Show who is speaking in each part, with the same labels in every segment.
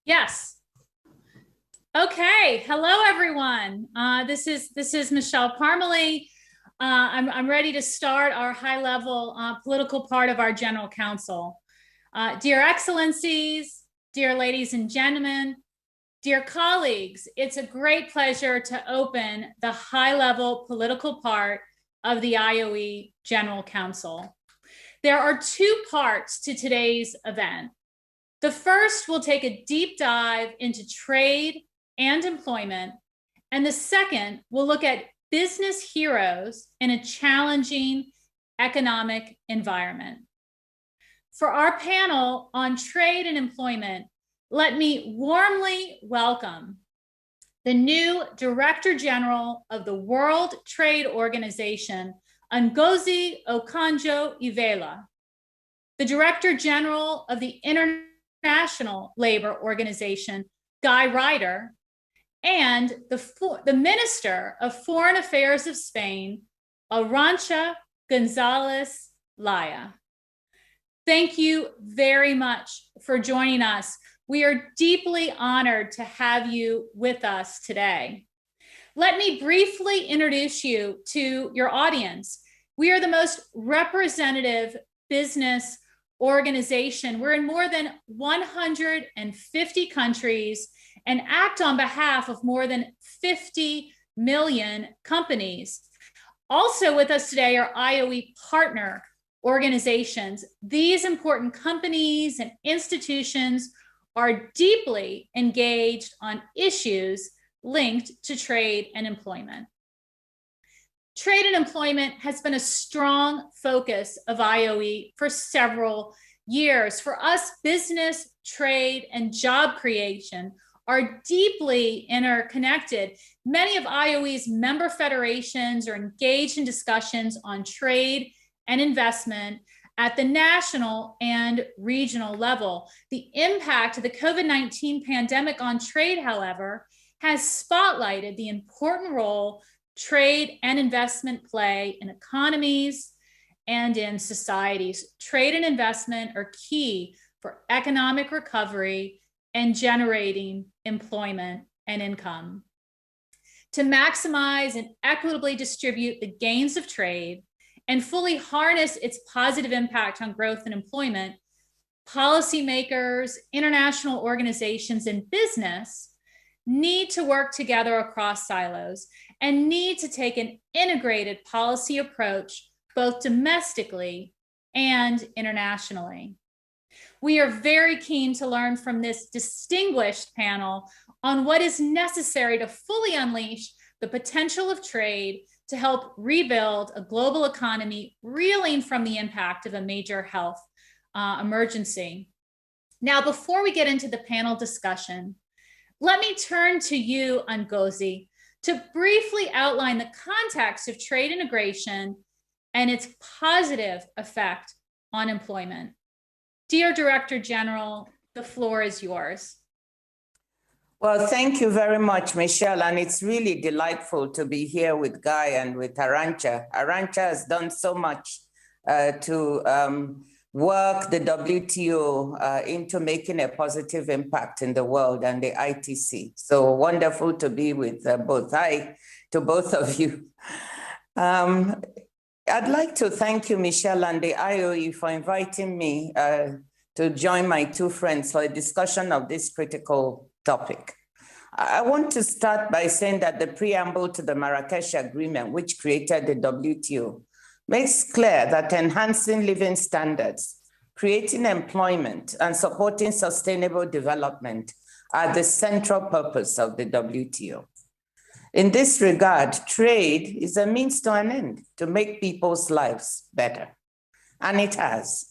Speaker 1: Yes. Okay. Hello, everyone. This is Michele Parmelee. I'm ready to start our high-level political part of our General Council. Dear Excellencies, dear ladies and gentlemen, dear colleagues, it's a great pleasure to open the high-level political part of the IOE General Council. There are two parts to today's event. The first will take a deep dive into trade and employment, and the second will look at business heroes in a challenging economic environment. For our panel on trade and employment, let me warmly welcome the new Director General of the World Trade Organization, Ngozi Okonjo-Iweala, the Director General of the International Labor Organization, Ryder, and the Minister of Foreign Affairs of Spain, Arancha Gonzalez-Laya. Thank you very much for joining us. We are deeply honored to have you with us today. Let me briefly introduce you to your audience. We are the most representative business organization. We're in more than 150 countries and act on behalf of more than 50 million companies. Also with us today are IOE partner organizations. These important companies and institutions are deeply engaged on issues linked to trade and employment. Trade and employment has been a strong focus of IOE for several years. For us, business, trade, and job creation are deeply interconnected. Many of IOE's member federations are engaged in discussions on trade and investment at the national and regional level. The impact of the COVID-19 pandemic on trade, however, has spotlighted the important role trade and investment play in economies and in societies. Trade and investment are key for economic recovery and generating employment and income. To maximize and equitably distribute the gains of trade and fully harness its positive impact on growth and employment, policymakers, international organizations, and business need to work together across silos and need to take an integrated policy approach both domestically and internationally. We are very keen to learn from this distinguished panel on what is necessary to fully unleash the potential of trade to help rebuild a global economy reeling from the impact of a major health emergency. Now, before we get into the panel discussion, let me turn to you, Ngozi, to briefly outline the context of trade integration and its positive effect on employment. Dear Director General, the floor is yours.
Speaker 2: Well, thank you very much, Michele, and it's really delightful to be here with Guy and with Arancha. Arancha has done so much to work the WTO into making a positive impact in the world and the ITC. So wonderful to be with both. Hi to both of you. I'd like to thank you, Michele, and the IOE for inviting me to join my two friends for a discussion of this critical topic. I want to start by saying that the preamble to the Marrakesh Agreement, which created the WTO, makes clear that enhancing living standards, creating employment, and supporting sustainable development are the central purpose of the WTO. In this regard, trade is a means to an end to make people's lives better, and it has.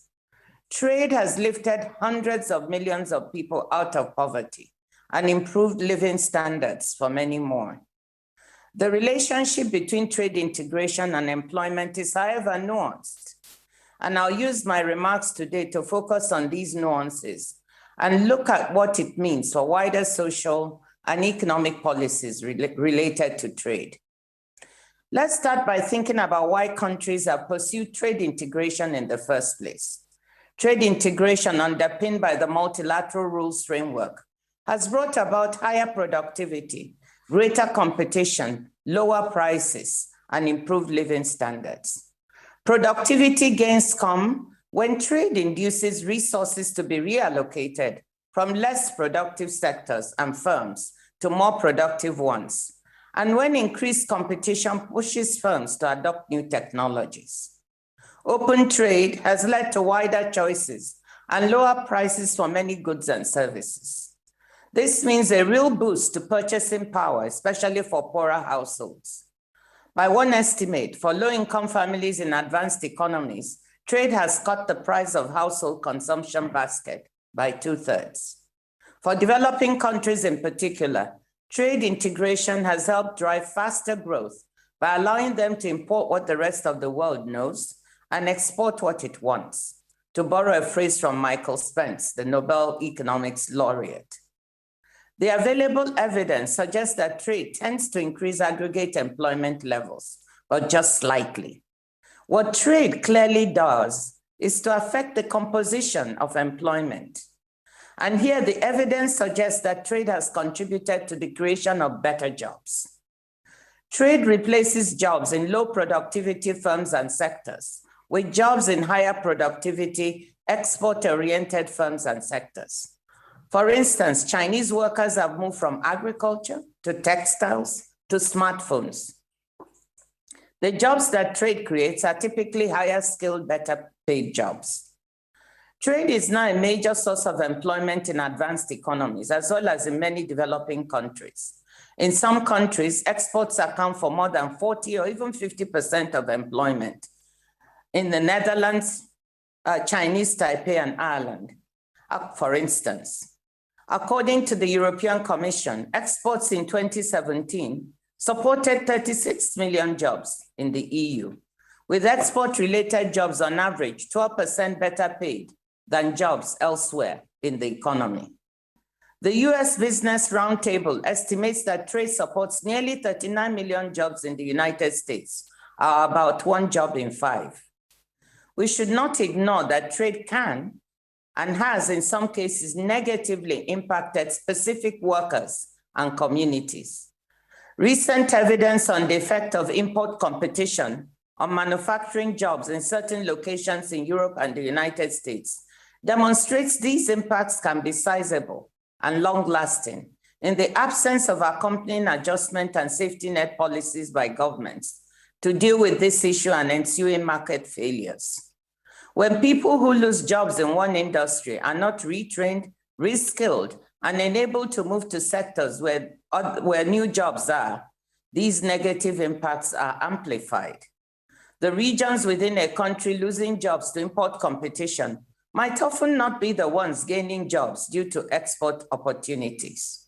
Speaker 2: Trade has lifted hundreds of millions of people out of poverty and improved living standards for many more. The relationship between trade integration and employment is, however, nuanced, and I'll use my remarks today to focus on these nuances and look at what it means for wider social and economic policies related to trade. Let's start by thinking about why countries have pursued trade integration in the first place. Trade integration underpinned by the multilateral rules framework has brought about higher productivity, greater competition, lower prices, and improved living standards. Productivity gains come when trade induces resources to be reallocated from less productive sectors and firms to more productive ones, and when increased competition pushes firms to adopt new technologies. Open trade has led to wider choices and lower prices for many goods and services. This means a real boost to purchasing power, especially for poorer households. By one estimate, for low-income families in advanced economies, trade has cut the price of household consumption basket by 2/3. For developing countries in particular, trade integration has helped drive faster growth by allowing them to import what the rest of the world knows and export what it wants, to borrow a phrase from Michael Spence, the Nobel Economics laureate. The available evidence suggests that trade tends to increase aggregate employment levels, but just slightly. What trade clearly does is to affect the composition of employment. And here the evidence suggests that trade has contributed to the creation of better jobs. Trade replaces jobs in low productivity firms and sectors with jobs in higher productivity, export-oriented firms and sectors. For instance, Chinese workers have moved from agriculture to textiles to smartphones. The jobs that trade creates are typically higher skilled, better paid jobs. Trade is now a major source of employment in advanced economies, as well as in many developing countries. In some countries, exports account for more than 40 or even 50% of employment. In the Netherlands, Chinese Taipei and Ireland, for instance. According to the European Commission, exports in 2017 supported 36 million jobs in the EU, with export-related jobs on average 12% better paid than jobs elsewhere in the economy. The US Business Roundtable estimates that trade supports nearly 39 million jobs in the United States, or about 1 job in 5. We should not ignore that trade can and has in some cases negatively impacted specific workers and communities. Recent evidence on the effect of import competition on manufacturing jobs in certain locations in Europe and the United States demonstrates these impacts can be sizable and long-lasting in the absence of accompanying adjustment and safety net policies by governments to deal with this issue and ensuing market failures. When people who lose jobs in one industry are not retrained, reskilled, and enabled to move to sectors where new jobs are, these negative impacts are amplified. The regions within a country losing jobs to import competition might often not be the ones gaining jobs due to export opportunities.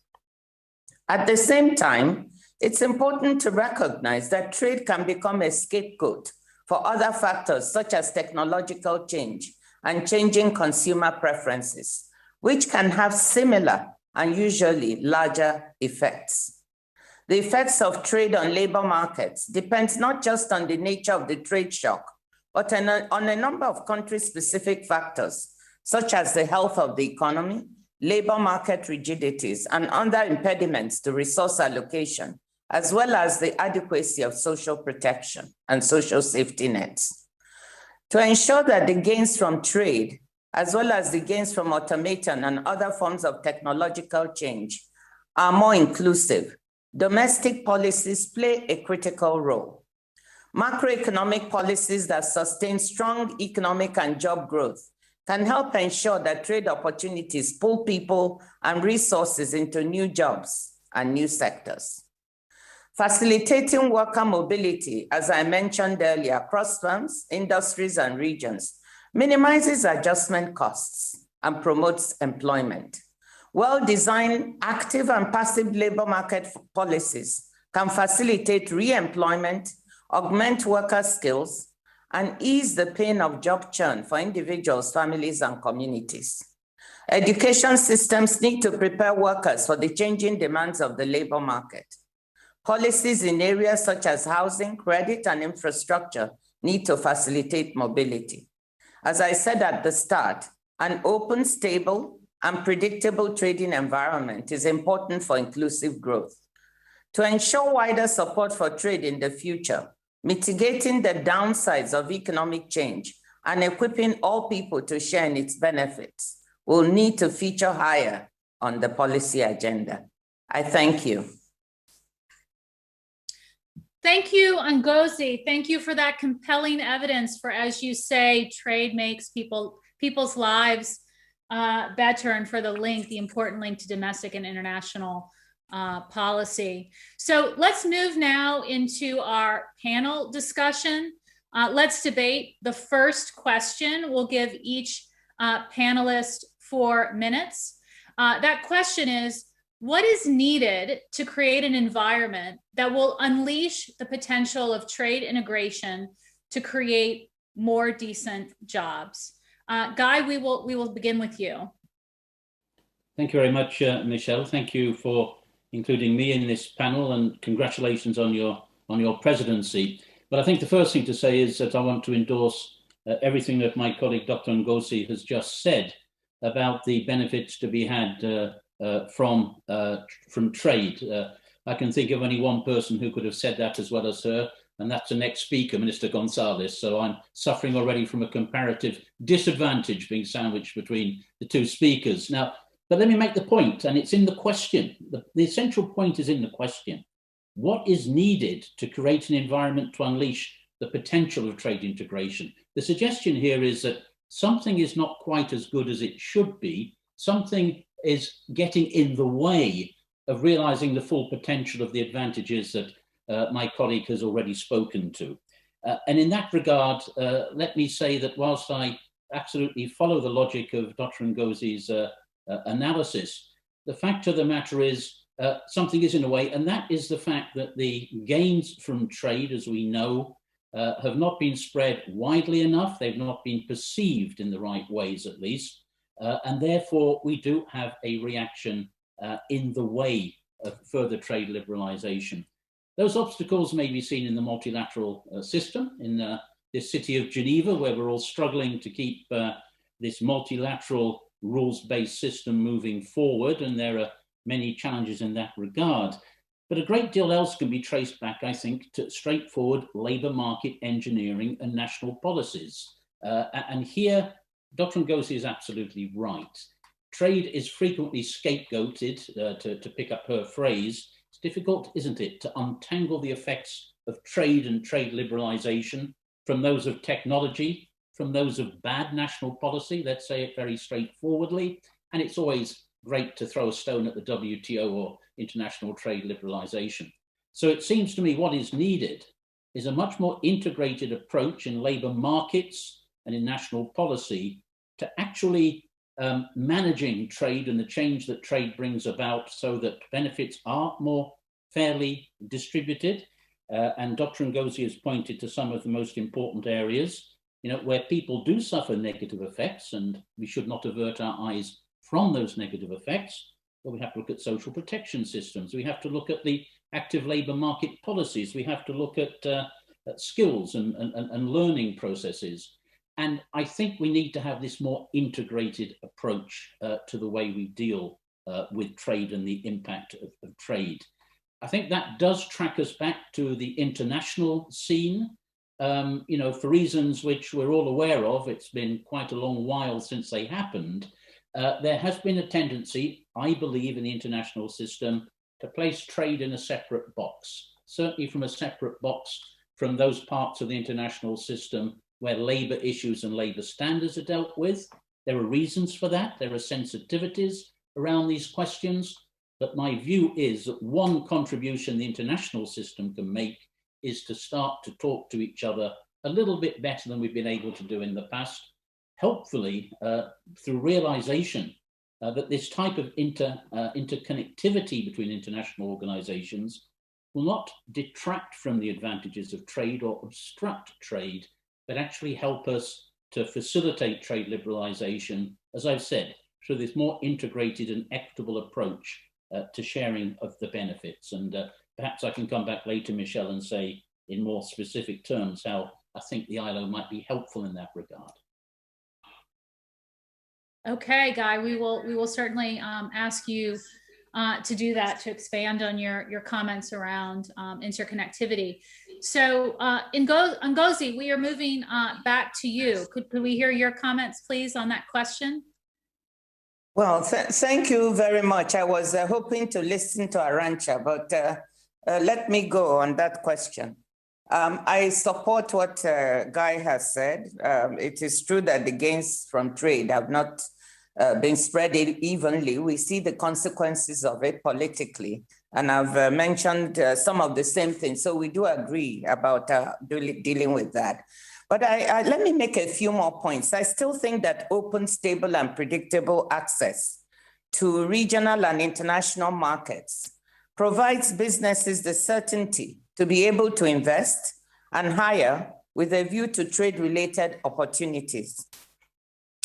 Speaker 2: At the same time, it's important to recognize that trade can become a scapegoat for other factors such as technological change and changing consumer preferences, which can have similar and usually larger effects. The effects of trade on labor markets depends not just on the nature of the trade shock, but on a number of country-specific factors, such as the health of the economy, labor market rigidities, and other impediments to resource allocation, as well as the adequacy of social protection and social safety nets. To ensure that the gains from trade, as well as the gains from automation and other forms of technological change, are more inclusive, domestic policies play a critical role. Macroeconomic policies that sustain strong economic and job growth can help ensure that trade opportunities pull people and resources into new jobs and new sectors. Facilitating worker mobility, as I mentioned earlier, across firms, industries, and regions, minimizes adjustment costs and promotes employment. Well-designed active and passive labor market policies can facilitate re-employment, augment worker skills, and ease the pain of job churn for individuals, families, and communities. Education systems need to prepare workers for the changing demands of the labor market. Policies in areas such as housing, credit, and infrastructure need to facilitate mobility. As I said at the start, an open, stable, and predictable trading environment is important for inclusive growth. To ensure wider support for trade in the future, mitigating the downsides of economic change and equipping all people to share in its benefits will need to feature higher on the policy agenda. I thank you.
Speaker 1: Thank you, Ngozi. Thank you for that compelling evidence for, as you say, trade makes people's lives better, and for the important link to domestic and international policy. So let's move now into our panel discussion. Let's debate the first question. We'll give each panelist 4 minutes. That question is, what is needed to create an environment that will unleash the potential of trade integration to create more decent jobs? Guy, we will begin with you.
Speaker 3: Thank you very much, Michele. Thank you for including me in this panel, and congratulations on your presidency. But I think the first thing to say is that I want to endorse everything that my colleague Dr. Ngozi has just said about the benefits to be had from trade. I can think of only one person who could have said that as well as her, and that's the next speaker, Minister Gonzalez. So I'm suffering already from a comparative disadvantage being sandwiched between the two speakers. Now, but let me make the point, and it's in the question. The essential point is in the question. What is needed to create an environment to unleash the potential of trade integration? The suggestion here is that something is not quite as good as it should be. Something is getting in the way of realizing the full potential of the advantages that my colleague has already spoken to. And in that regard, let me say that whilst I absolutely follow the logic of Dr. Ngozi's analysis, the fact of the matter is something is in a way, and that is the fact that the gains from trade, as we know, have not been spread widely enough. They've not been perceived in the right ways, at least. And therefore, we do have a reaction in the way of further trade liberalization. Those obstacles may be seen in the multilateral system, in this city of Geneva, where we're all struggling to keep this multilateral rules-based system moving forward, and there are many challenges in that regard. But a great deal else can be traced back, I think, to straightforward labour market engineering and national policies. And here, Dr. Ngozi is absolutely right. Trade is frequently scapegoated, to pick up her phrase. It's difficult, isn't it, to untangle the effects of trade and trade liberalisation from those of technology, from those of bad national policy, let's say it very straightforwardly. And it's always great to throw a stone at the WTO or international trade liberalisation. So it seems to me what is needed is a much more integrated approach in labour markets and in national policy to actually managing trade and the change that trade brings about so that benefits are more fairly distributed. And Dr. Ngozi has pointed to some of the most important areas, where people do suffer negative effects, and we should not avert our eyes from those negative effects. But we have to look at social protection systems. We have to look at the active labour market policies. We have to look at skills and learning processes. And I think we need to have this more integrated approach to the way we deal with trade and the impact of trade. I think that does track us back to the international scene, for reasons which we're all aware of. It's been quite a long while since they happened. There has been a tendency, I believe, in the international system to place trade in a separate box, certainly from a separate box from those parts of the international system where labour issues and labour standards are dealt with. There are reasons for that. There are sensitivities around these questions. But my view is that one contribution the international system can make is to start to talk to each other a little bit better than we've been able to do in the past, hopefully through realization that this type of interconnectivity between international organizations will not detract from the advantages of trade or obstruct trade, but actually help us to facilitate trade liberalization, as I've said, through this more integrated and equitable approach to sharing of the benefits. And perhaps I can come back later, Michele, and say in more specific terms how I think the ILO might be helpful in that regard.
Speaker 1: Okay, Guy, we will certainly ask you to do that, to expand on your comments around interconnectivity. So Ngozi, we are moving back to you. Could we hear your comments, please, on that question?
Speaker 2: Well, thank you very much. I was hoping to listen to Arancha, but let me go on that question. I support what Guy has said. It is true that the gains from trade have not been spread evenly. We see the consequences of it politically, and I've mentioned some of the same things. So we do agree about dealing with that. But let me make a few more points. I still think that open, stable, and predictable access to regional and international markets provides businesses the certainty to be able to invest and hire with a view to trade-related opportunities.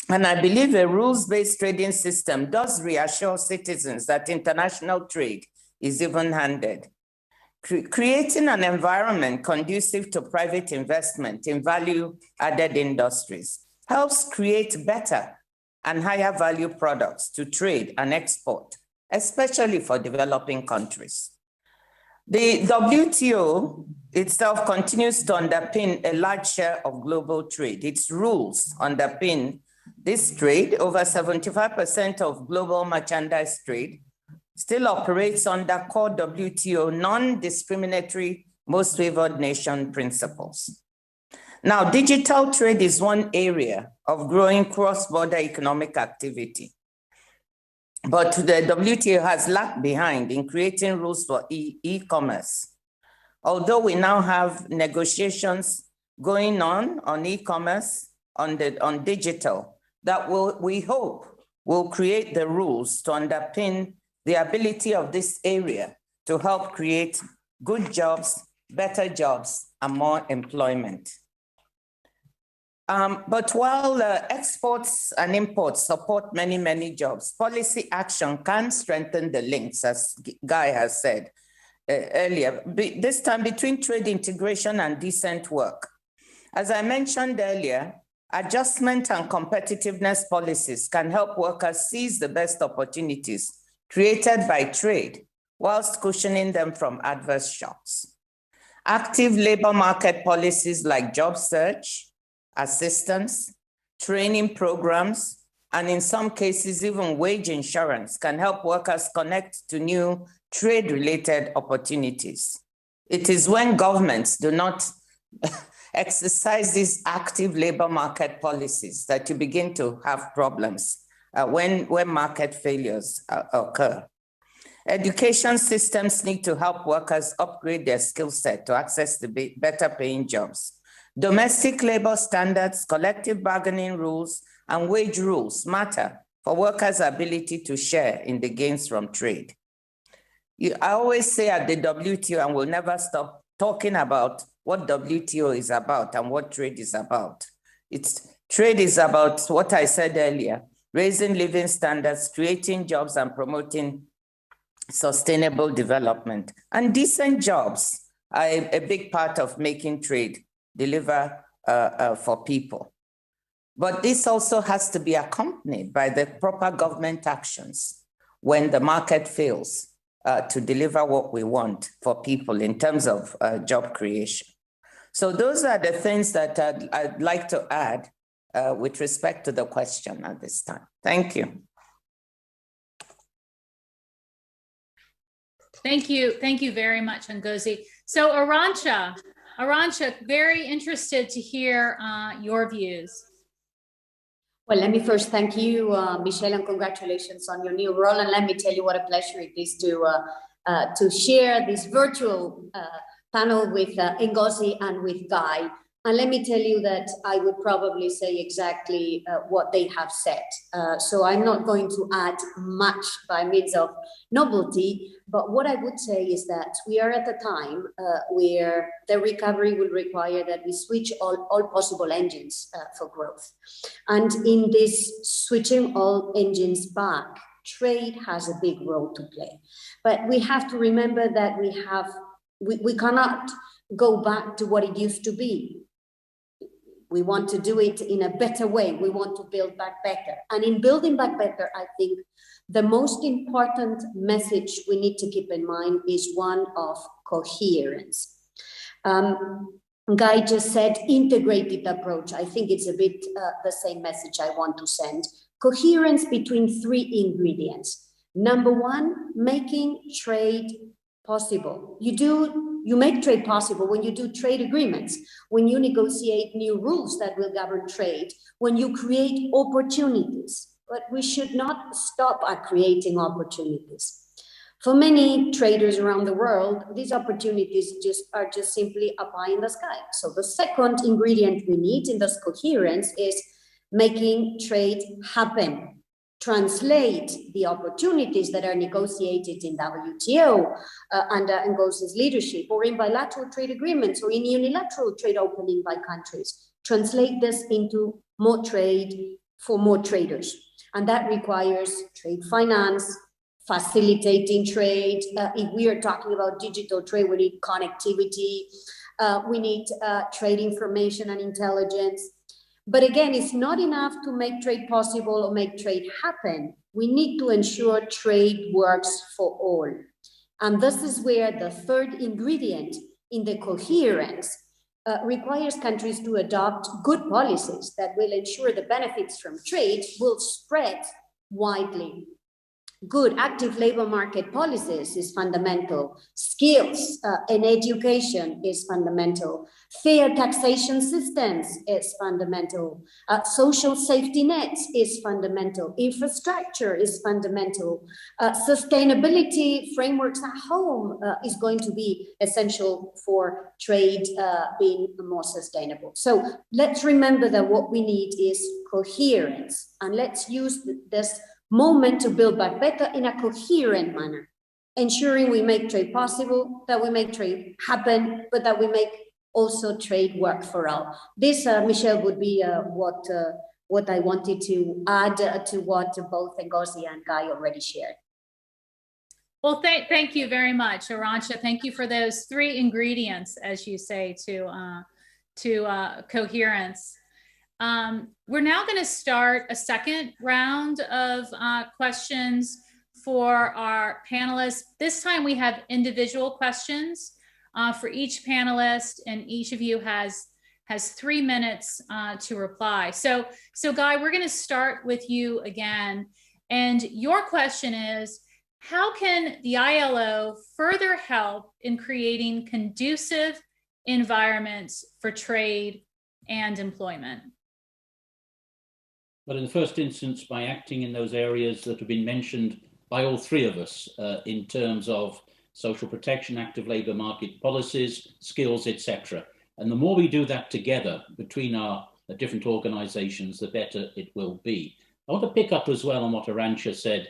Speaker 2: And I believe a rules-based trading system does reassure citizens that international trade is even-handed. Creating an environment conducive to private investment in value-added industries helps create better and higher value products to trade and export, especially for developing countries. The WTO itself continues to underpin a large share of global trade. Its rules underpin this trade. Over 75% of global merchandise trade still operates under core WTO non-discriminatory most favored nation principles. Now, digital trade is one area of growing cross-border economic activity, but the WTO has lagged behind in creating rules for e-commerce. Although we now have negotiations going on e-commerce, on digital, that we hope will create the rules to underpin the ability of this area to help create good jobs, better jobs, and more employment. But while exports and imports support many, many jobs, policy action can strengthen the links, as Guy has said earlier, this time between trade integration and decent work. As I mentioned earlier, adjustment and competitiveness policies can help workers seize the best opportunities created by trade, whilst cushioning them from adverse shocks. Active labor market policies like job search, assistance, training programs, and in some cases, even wage insurance can help workers connect to new trade-related opportunities. It is when governments do not exercise these active labor market policies that you begin to have problems when market failures occur. Education systems need to help workers upgrade their skill set to access the better paying jobs. Domestic labor standards, collective bargaining rules, and wage rules matter for workers' ability to share in the gains from trade. I always say at the WTO, and we'll never stop talking about what WTO is about and what trade is about. Trade is about what I said earlier, raising living standards, creating jobs, and promoting sustainable development. And decent jobs are a big part of making trade deliver for people. But this also has to be accompanied by the proper government actions when the market fails to deliver what we want for people in terms of job creation. So those are the things that I'd like to add with respect to the question at this time. Thank you.
Speaker 1: Thank you very much, Ngozi. So Arancha, very interested to hear your views.
Speaker 4: Well, let me first thank you, Michele, and congratulations on your new role. And let me tell you what a pleasure it is to share this virtual panel with Ngozi and with Guy. And let me tell you that I would probably say exactly what they have said. So I'm not going to add much by means of novelty, but what I would say is that we are at a time where the recovery will require that we switch all possible engines for growth. And in this switching all engines back, trade has a big role to play. But we have to remember that we cannot go back to what it used to be. We want to do it in a better way. We want to build back better. And in building back better, I think the most important message we need to keep in mind is one of coherence. Guy just said integrated approach. I think it's a bit the same message I want to send. Coherence between three ingredients. Number one, making trade possible. You make trade possible when you do trade agreements, when you negotiate new rules that will govern trade, when you create opportunities. But we should not stop at creating opportunities. For many traders around the world, these opportunities are just simply a pie in the sky. So the second ingredient we need in this coherence is making trade happen. Translate the opportunities that are negotiated in WTO under Ngozi's leadership, or in bilateral trade agreements, or in unilateral trade opening by countries. Translate this into more trade for more traders. And that requires trade finance, facilitating trade. If we are talking about digital trade, we need connectivity. We need trade information and intelligence. But again, it's not enough to make trade possible or make trade happen. We need to ensure trade works for all. And this is where the third ingredient in the coherence requires countries to adopt good policies that will ensure the benefits from trade will spread widely. Good active labor market policies is fundamental. Skills and education is fundamental. Fair taxation systems is fundamental. Social safety nets is fundamental. Infrastructure is fundamental. Sustainability frameworks at home is going to be essential for trade being more sustainable. So let's remember that what we need is coherence, and let's use this moment to build back better in a coherent manner, ensuring we make trade possible, that we make trade happen, but that we make also trade work for all. This, Michele, would be what I wanted to add to what both Ngozi and Guy already shared.
Speaker 1: Well, thank you very much, Arancha. Thank you for those three ingredients, as you say, to coherence. We're now going to start a second round of questions for our panelists. This time we have individual questions for each panelist, and each of you has 3 minutes to reply. So Guy, we're going to start with you again. And your question is, how can the ILO further help in creating conducive environments for trade and employment?
Speaker 3: Well, in the first instance, by acting in those areas that have been mentioned by all three of us in terms of social protection, active labour market policies, skills, etc. And the more we do that together between our different organisations, the better it will be. I want to pick up as well on what Arancha said.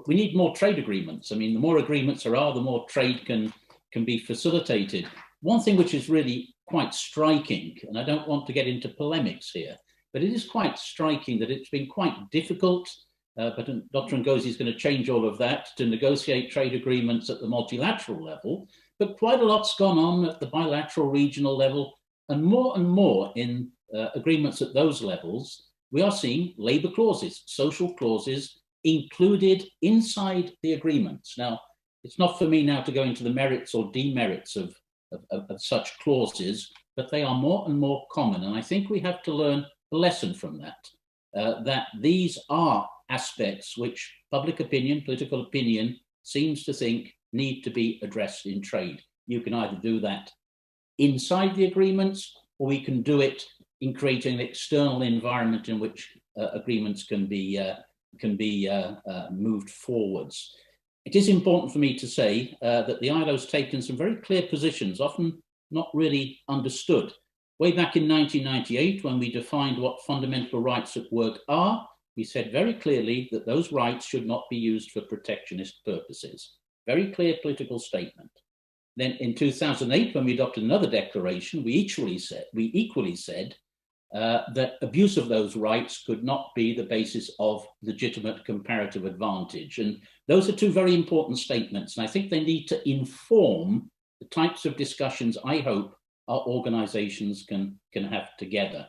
Speaker 3: We need more trade agreements. I mean, the more agreements there are, the more trade can be facilitated. One thing which is really quite striking, and I don't want to get into polemics here, but it is quite striking that it's been quite difficult, but Dr. Ngozi is going to change all of that, to negotiate trade agreements at the multilateral level, but quite a lot's gone on at the bilateral regional level, and more in agreements at those levels, we are seeing labour clauses, social clauses included inside the agreements. Now, it's not for me now to go into the merits or demerits of such clauses, but they are more and more common, and I think we have to learn a lesson from that, that these are aspects which public opinion, political opinion, seems to think need to be addressed in trade. You can either do that inside the agreements, or we can do it in creating an external environment in which agreements can be moved forwards. It is important for me to say that the ILO has taken some very clear positions, often not really understood. Way back in 1998, when we defined what fundamental rights at work are, we said very clearly that those rights should not be used for protectionist purposes. Very clear political statement. Then in 2008, when we adopted another declaration, we equally said that abuse of those rights could not be the basis of legitimate comparative advantage. And those are two very important statements. And I think they need to inform the types of discussions I hope our organizations can have together.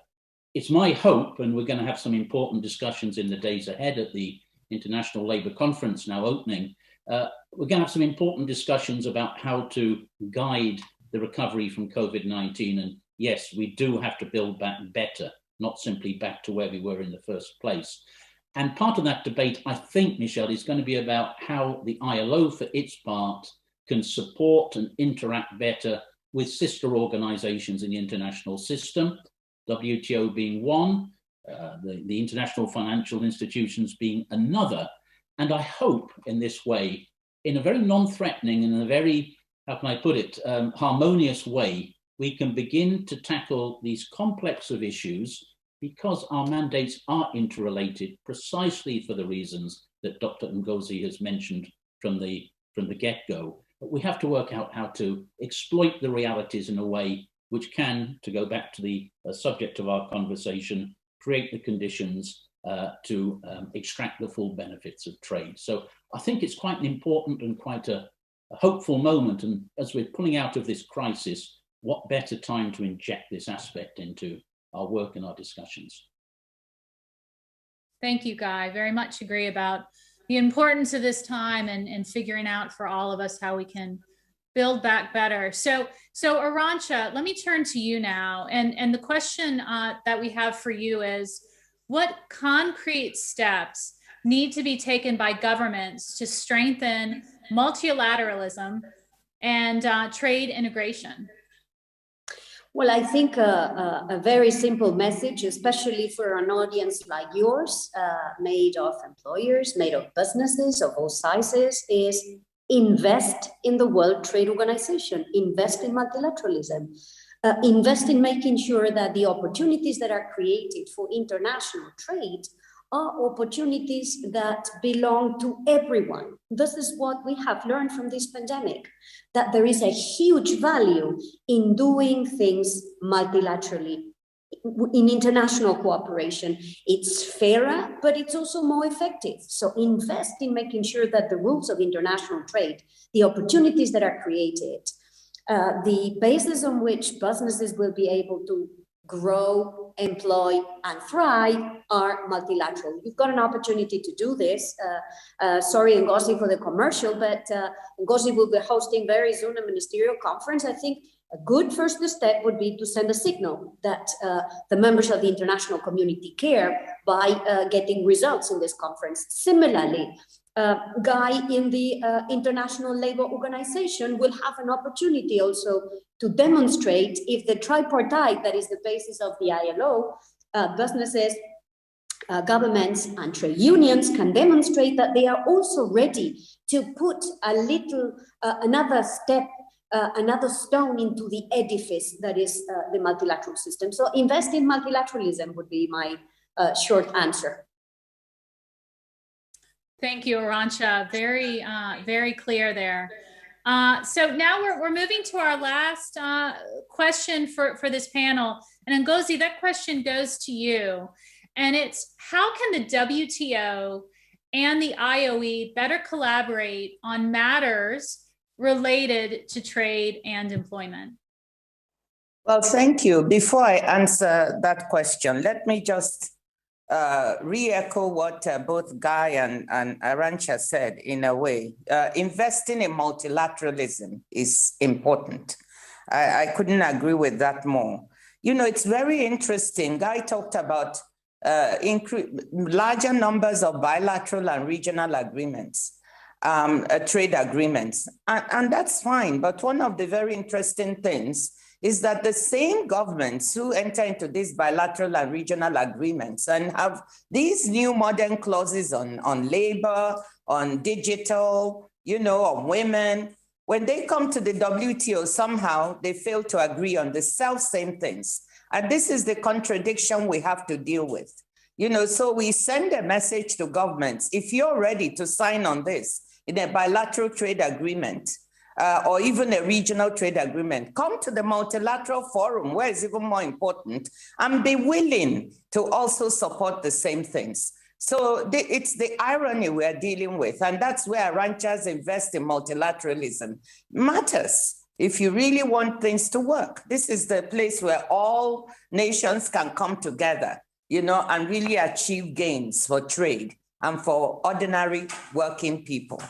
Speaker 3: it's my hope, and we're going to have some important discussions in the days ahead at the International Labour Conference now opening. We're going to have some important discussions about how to guide the recovery from COVID-19. And yes, we do have to build back better, not simply back to where we were in the first place. And part of that debate, I think, Michele, is going to be about how the ILO, for its part, can support and interact better with sister organizations in the international system, WTO being one, the international financial institutions being another. And I hope in this way, in a very non-threatening and a very, how can I put it, harmonious way, we can begin to tackle these complex of issues because our mandates are interrelated precisely for the reasons that Dr. Ngozi has mentioned from the get-go. But we have to work out how to exploit the realities in a way which can, to go back to the subject of our conversation, create the conditions to extract the full benefits of trade. So I think it's quite an important and quite a hopeful moment. And as we're pulling out of this crisis, what better time to inject this aspect into our work and our discussions.
Speaker 1: Thank you, Guy. Very much agree about the importance of this time and figuring out for all of us how we can build back better. So Arancha, let me turn to you now. And the question that we have for you is, what concrete steps need to be taken by governments to strengthen multilateralism and trade integration?
Speaker 4: Well, I think a very simple message, especially for an audience like yours, made of employers, made of businesses of all sizes, is invest in the World Trade Organization, invest in multilateralism, invest in making sure that the opportunities that are created for international trade are opportunities that belong to everyone. This is what we have learned from this pandemic, that there is a huge value in doing things multilaterally, in international cooperation. It's fairer, but it's also more effective. So invest in making sure that the rules of international trade, the opportunities that are created, the basis on which businesses will be able to grow, employ, and thrive are multilateral. You've got an opportunity to do this. Sorry, Ngozi, for the commercial, but Ngozi will be hosting very soon a ministerial conference. I think a good first step would be to send a signal that the members of the international community care by getting results in this conference. Similarly, Guy in the International Labour Organization will have an opportunity also to demonstrate if the tripartite, that is the basis of the ILO, businesses, governments and trade unions can demonstrate that they are also ready to put a little, another step, another stone into the edifice that is the multilateral system. So invest in multilateralism would be my short answer.
Speaker 1: Thank you, Arancha. Very, very clear there. So now we're moving to our last question for this panel. And Ngozi, that question goes to you. And it's, how can the WTO and the IOE better collaborate on matters related to trade and employment?
Speaker 2: Well, thank you. Before I answer that question, let me just re-echo what both Guy and Arancha said in a way. Investing in multilateralism is important. I couldn't agree with that more. You know, it's very interesting. Guy talked about larger numbers of bilateral and regional agreements, trade agreements, and that's fine. But one of the very interesting things is that the same governments who enter into these bilateral and regional agreements and have these new modern clauses on labor, on digital, you know, on women, when they come to the WTO, somehow they fail to agree on the self-same things. And this is the contradiction we have to deal with. You know, so we send a message to governments, if you're ready to sign on this in a bilateral trade agreement, or even a regional trade agreement, come to the multilateral forum, where it's even more important, and be willing to also support the same things. So it's the irony we're dealing with, and that's where Arancha's invest in multilateralism matters. if you really want things to work. This is the place where all nations can come together, and really achieve gains for trade and for ordinary working people.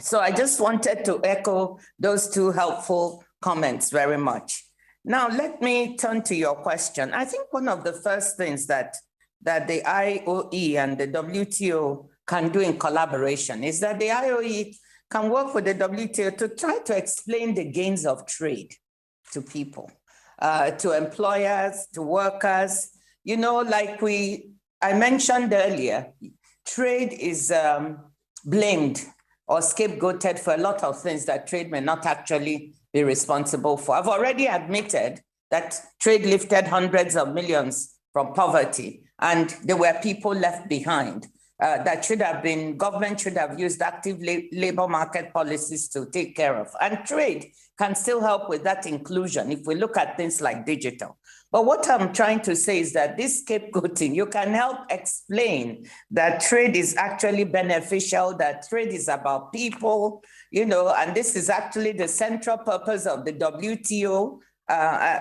Speaker 2: So I just wanted to echo those two helpful comments very much. Now, let me turn to your question. I think one of the first things that the IOE and the WTO can do in collaboration is that the IOE can work with the WTO to try to explain the gains of trade to people, to employers, to workers. Like I mentioned earlier, trade is blamed or scapegoated for a lot of things that trade may not actually be responsible for. I've already admitted that trade lifted hundreds of millions from poverty, and there were people left behind that government should have used active labor market policies to take care of. And trade can still help with that inclusion if we look at things like digital. But what I'm trying to say is that this scapegoating, you can help explain that trade is actually beneficial, that trade is about people, and this is actually the central purpose of the WTO.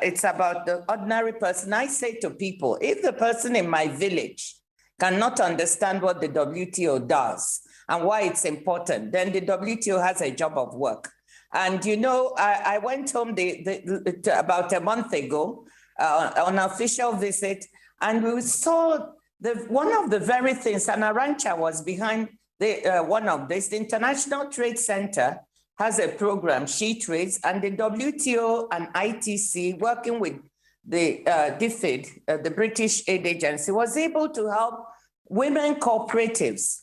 Speaker 2: It's about the ordinary person. I say to people, if the person in my village cannot understand what the WTO does and why it's important, then the WTO has a job of work. And I went home about a month ago on an official visit, and we saw one of the very things, and Arancha was behind one of this. The International Trade Center has a program, She Trades, and the WTO and ITC, working with the DFID, the British Aid Agency, was able to help women cooperatives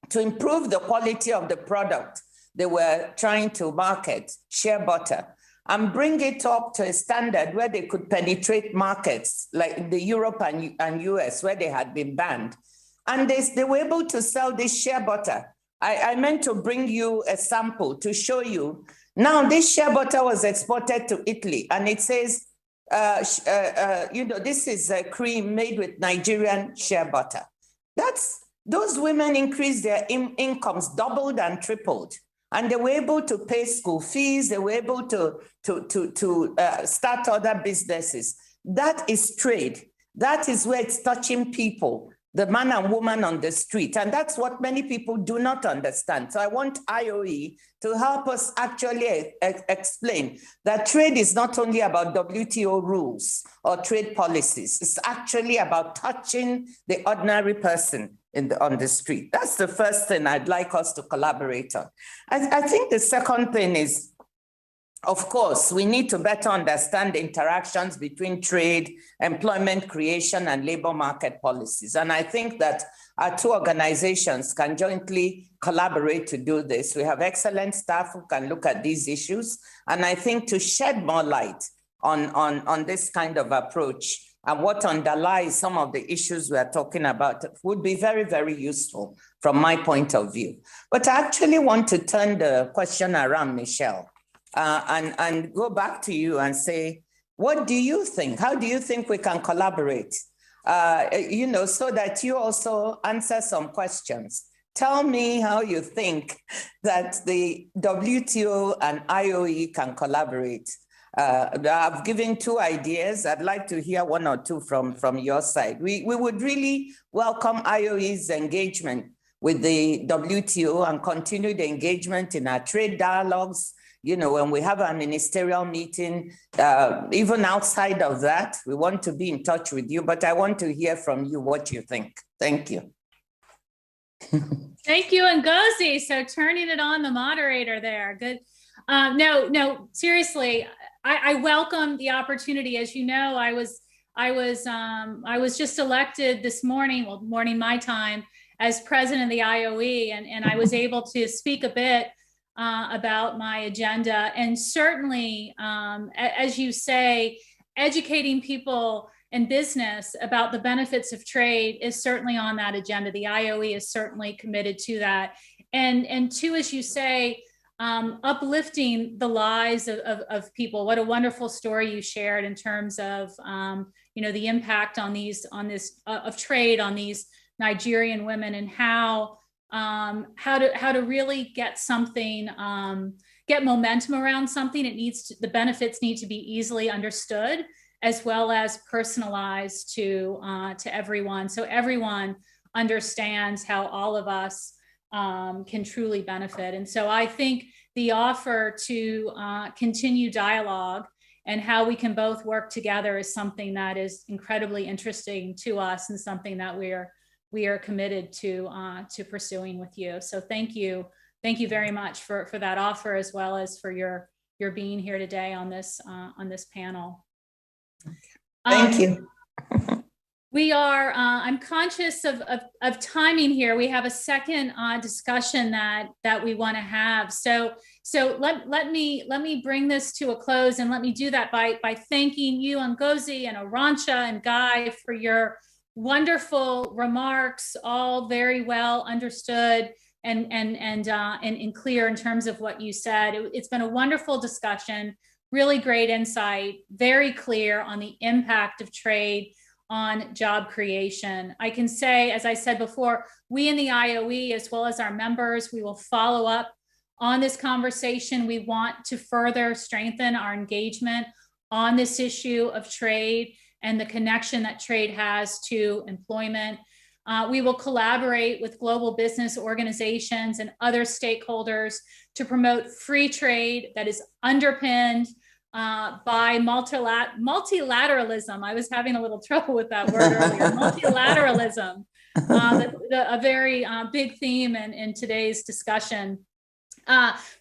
Speaker 2: to improve the quality of the product they were trying to market, shea butter, and bring it up to a standard where they could penetrate markets like in the Europe and US, where they had been banned. And they were able to sell this shea butter. I meant to bring you a sample to show you. Now, this shea butter was exported to Italy, and it says, this is a cream made with Nigerian shea butter. Those women increased their incomes, doubled and tripled. And they were able to pay school fees. They were able to start other businesses. That is trade. That is where it's touching people, the man and woman on the street. And that's what many people do not understand. So I want IOE to help us actually explain that trade is not only about WTO rules or trade policies. It's actually about touching the ordinary person on the street. That's the first thing I'd like us to collaborate on. I think the second thing is, of course, we need to better understand the interactions between trade, employment creation, and labor market policies. And I think that our two organizations can jointly collaborate to do this. We have excellent staff who can look at these issues. And I think to shed more light on this kind of approach and what underlies some of the issues we are talking about would be very, very useful from my point of view. But I actually want to turn the question around, Michele, and go back to you and say, what do you think? How do you think we can collaborate? So that you also answer some questions. Tell me how you think that the WTO and IOE can collaborate. I've given two ideas. I'd like to hear one or two from your side. We would really welcome IOE's engagement with the WTO and continue the engagement in our trade dialogues. When we have a ministerial meeting, even outside of that, we want to be in touch with you, but I want to hear from you what you think. Thank you.
Speaker 1: Thank you, Ngozi. So turning it on the moderator there. Good. No, seriously, I welcome the opportunity. As you know, I was just elected this morning, morning my time, as president of the IOE, and I was able to speak a bit about my agenda. And certainly, as you say, educating people and business about the benefits of trade is certainly on that agenda. The IOE is certainly committed to that. And two, as you say, uplifting the lives of people. What a wonderful story you shared in terms of the impact on this of trade on these Nigerian women, and how to really get something get momentum around something, the benefits need to be easily understood as well as personalized to everyone, so everyone understands how all of us can truly benefit. And so I think the offer to continue dialogue and how we can both work together is something that is incredibly interesting to us and something that we are committed to pursuing with you. So thank you very much for that offer, as well as for your being here today on this panel.
Speaker 2: Thank you.
Speaker 1: We are, I'm conscious of timing here. We have a second discussion that we want to have. So let me bring this to a close, and let me do that by thanking you, Ngozi and Arancha and Guy, for your wonderful remarks, all very well understood and clear in terms of what you said. It's been a wonderful discussion, really great insight, very clear on the impact of trade on job creation. I can say, as I said before, we in the IOE, as well as our members, we will follow up on this conversation. We want to further strengthen our engagement on this issue of trade and the connection that trade has to employment. We will collaborate with global business organizations and other stakeholders to promote free trade that is underpinned by multilateralism. I was having a little trouble with that word earlier. Multilateralism, a very big theme in today's discussion.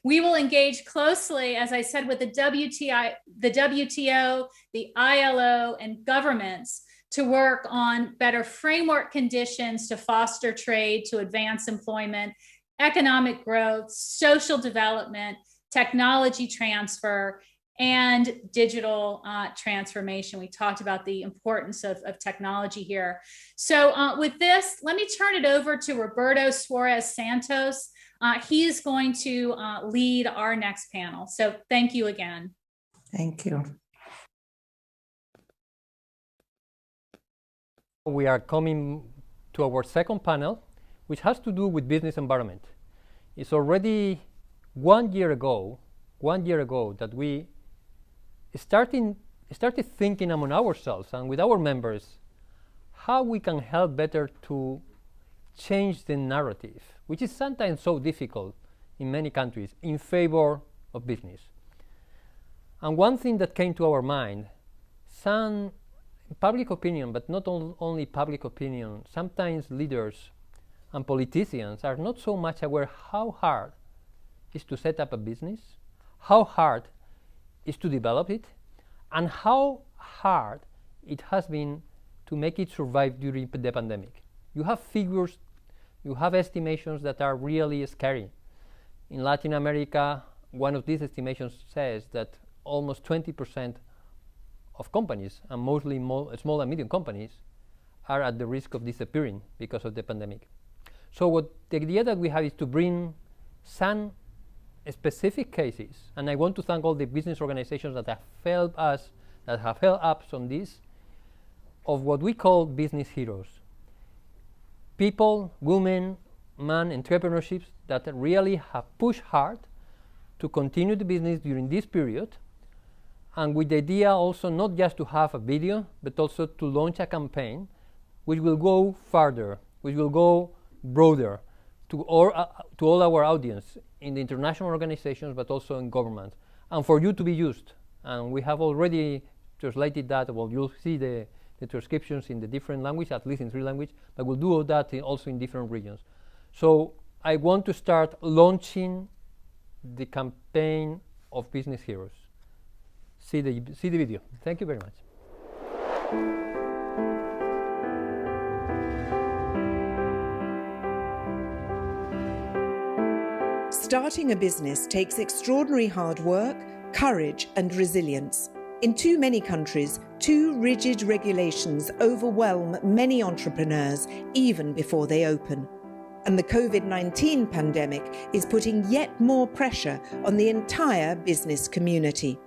Speaker 1: We will engage closely, as I said, with the WTO, the ILO, and governments to work on better framework conditions to foster trade, to advance employment, economic growth, social development, technology transfer, and digital transformation. We talked about the importance of technology here. So with this, let me turn it over to Roberto Suarez Santos. He's going to lead our next panel. So thank you again.
Speaker 2: Thank you.
Speaker 5: We are coming to our second panel, which has to do with business environment. It's already 1 year ago that we started thinking among ourselves and with our members how we can help better to change the narrative, which is sometimes so difficult in many countries, in favor of business. And one thing that came to our mind, some public opinion, but not only public opinion, sometimes leaders and politicians are not so much aware how hard it is to set up a business, how hard is to develop it, and how hard it has been to make it survive during the pandemic. You have figures, you have estimations that are really scary. In Latin America, one of these estimations says that almost 20% of companies, and mostly small and medium companies, are at the risk of disappearing because of the pandemic. So what the idea that we have is to bring some specific cases, and I want to thank all the business organizations that have helped us, that have helped us on this, of what we call business heroes. People, women, men, entrepreneurships that really have pushed hard to continue the business during this period, and with the idea also not just to have a video, but also to launch a campaign which will go farther, which will go broader to all our audience in the international organizations, but also in government, and for you to be used. And we have already translated that. Well, you'll see the transcriptions in the different languages, at least in 3 languages, but we'll do all that also in different regions. So I want to start launching the campaign of business heroes. See the video. Thank you very much.
Speaker 6: Starting a business takes extraordinary hard work, courage, and resilience. In too many countries, too rigid regulations overwhelm many entrepreneurs even before they open. And the COVID-19 pandemic is putting yet more pressure on the entire business community.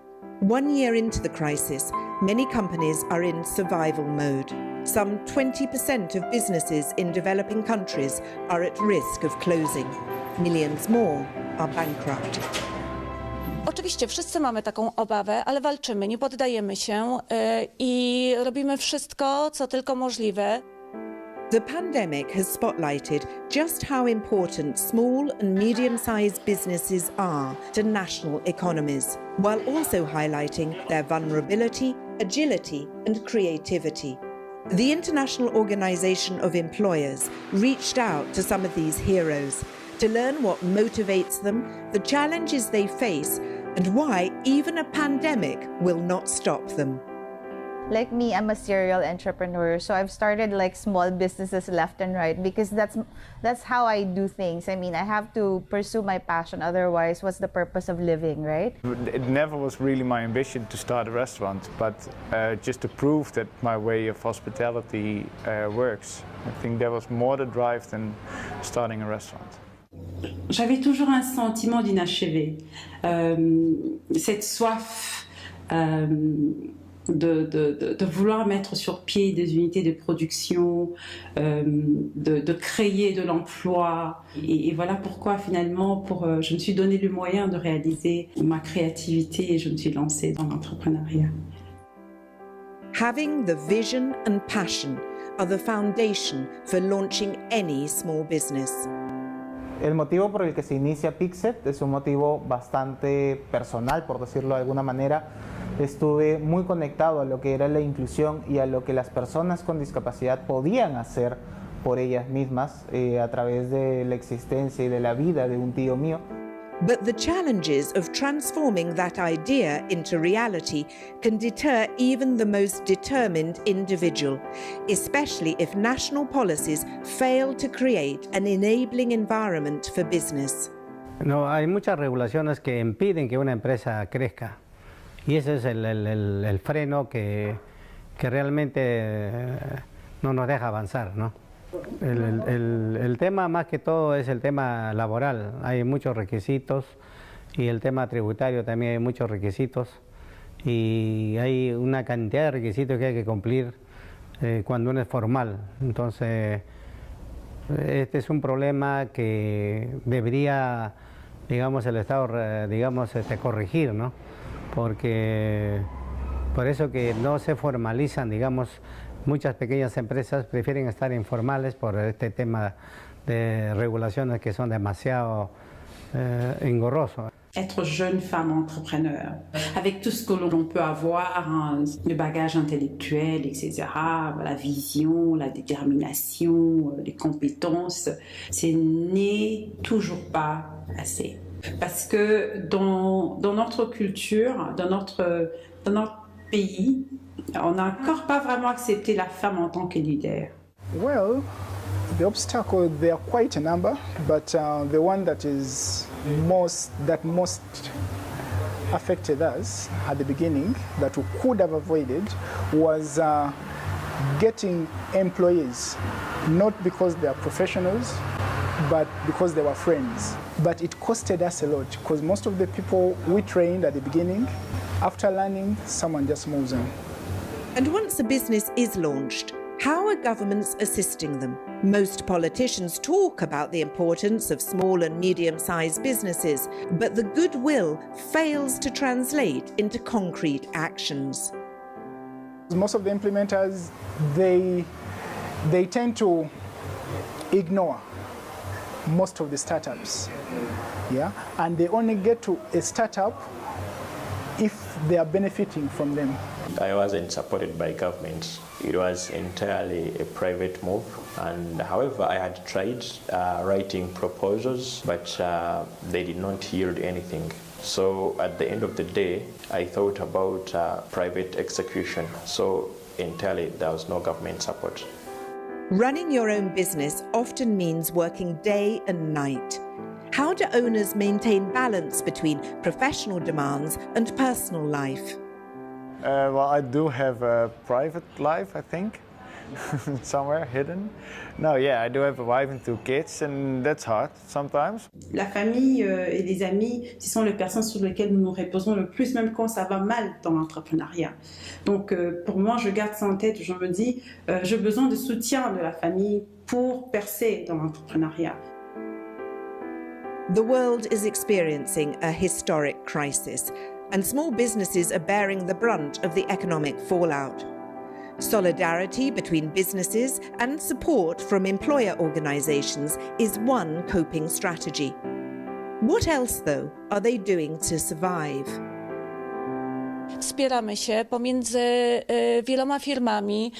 Speaker 6: 1 year into the crisis, many companies are in survival mode. Some 20% of businesses in developing countries are at risk of closing. Millions more are bankrupt.
Speaker 7: Oczywiście wszyscy mamy taką obawę, ale walczymy, nie poddajemy się i robimy wszystko, co tylko możliwe.
Speaker 6: The pandemic has spotlighted just how important small and medium-sized businesses are to national economies, while also highlighting their vulnerability, agility and creativity. The International Organization of Employers reached out to some of these heroes to learn what motivates them, the challenges they face, and why even a pandemic will not stop them.
Speaker 8: Like me, I'm a serial entrepreneur, so I've started like small businesses left and right because that's how I do things. I mean, I have to pursue my passion, otherwise what's the purpose of living, right?
Speaker 9: It never was really my ambition to start a restaurant, but just to prove that my way of hospitality works. I think there was more the drive than starting a restaurant.
Speaker 10: J'avais toujours un sentiment d'inachevé, cette soif de vouloir mettre sur pied des unités de production, de créer de l'emploi. Et voilà pourquoi finalement je me suis donné le moyen de réaliser ma créativité et je me suis lancée dans l'entrepreneuriat.
Speaker 6: Having the vision and passion are the foundation for launching any small business.
Speaker 11: El motivo por el que se inicia Pixet es un motivo bastante personal, por decirlo de alguna manera. Estuve muy conectado a lo que era la inclusión y a lo que las personas con discapacidad podían hacer por ellas mismas a través de la existencia y de la vida de un tío mío.
Speaker 6: But the challenges of transforming that idea into reality can deter even the most determined individual, especially if national policies fail to create an enabling environment for business.
Speaker 12: No, hay muchas regulaciones que impiden que una empresa crezca y ese es el freno que realmente no nos deja avanzar, ¿no? El tema más que todo es el tema laboral, hay muchos requisitos y el tema tributario también hay muchos requisitos y hay una cantidad de requisitos que hay que cumplir cuando uno es formal. Entonces este es un problema que debería, digamos, el Estado, digamos, corregir, ¿no? Porque por eso que no se formalizan, digamos, muchas pequeñas empresas prefieren estar informales por este tema de regulaciones que son demasiado engorrosos.
Speaker 10: Être jeune femme entrepreneur, avec tout ce que l'on peut avoir, hein, le bagage intellectuel, etc., la vision, la détermination, les compétences, ce n'est toujours pas assez. Parce que dans notre culture, dans notre pays, on n'a encore pas vraiment accepté la femme en tant que leader.
Speaker 13: Well, the obstacles, they are quite a number, but the one that most affected us at the beginning, that we could have avoided, was getting employees, not because they are professionals, but because they were friends. But it costed us a lot, because most of the people we trained at the beginning, after learning, someone just moves on.
Speaker 6: And once a business is launched, how are governments assisting them? Most politicians talk about the importance of small and medium-sized businesses, but the goodwill fails to translate into concrete actions.
Speaker 13: Most of the implementers, they tend to ignore most of the startups, yeah, and they only get to a startup if they are benefiting from them.
Speaker 14: I wasn't supported by government. It was entirely a private move, and however I had tried writing proposals, but they did not yield anything. So at the end of the day, I thought about private execution. So entirely there was no government support.
Speaker 6: Running your own business often means working day and night. How do owners maintain balance between professional demands and personal life?
Speaker 9: Well, I do have a private life, I think, somewhere hidden. No, yeah, I do have a wife and 2 kids, and that's hard sometimes.
Speaker 10: La famille et les amis, ce sont les personnes sur lesquelles nous nous reposons le plus, même quand ça va mal dans l'entrepreneuriat. Donc, pour moi, je garde ça en tête. Je me dis, j'ai besoin de soutien de la famille pour percer dans l'entrepreneuriat.
Speaker 6: The world is experiencing a historic crisis, and small businesses are bearing the brunt of the economic fallout. Solidarity between businesses and support from employer organisations is one coping strategy. What else, though, are they doing to survive?
Speaker 7: Wspieramy się pomiędzy wieloma firmami,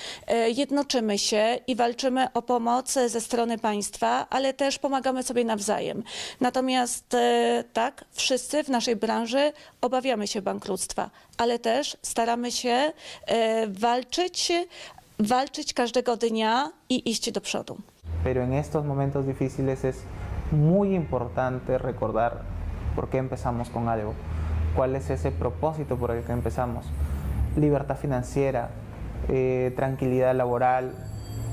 Speaker 7: jednoczymy się i walczymy o pomoc ze strony państwa, ale też pomagamy sobie nawzajem. Natomiast tak, wszyscy w naszej branży obawiamy się bankructwa, ale też staramy się walczyć każdego dnia i iść do przodu.
Speaker 11: Pero en estos momentos difíciles es muy importante recordar por qué empezamos con algo. ¿Cuál es ese propósito por el que empezamos? Libertad financiera, tranquilidad laboral,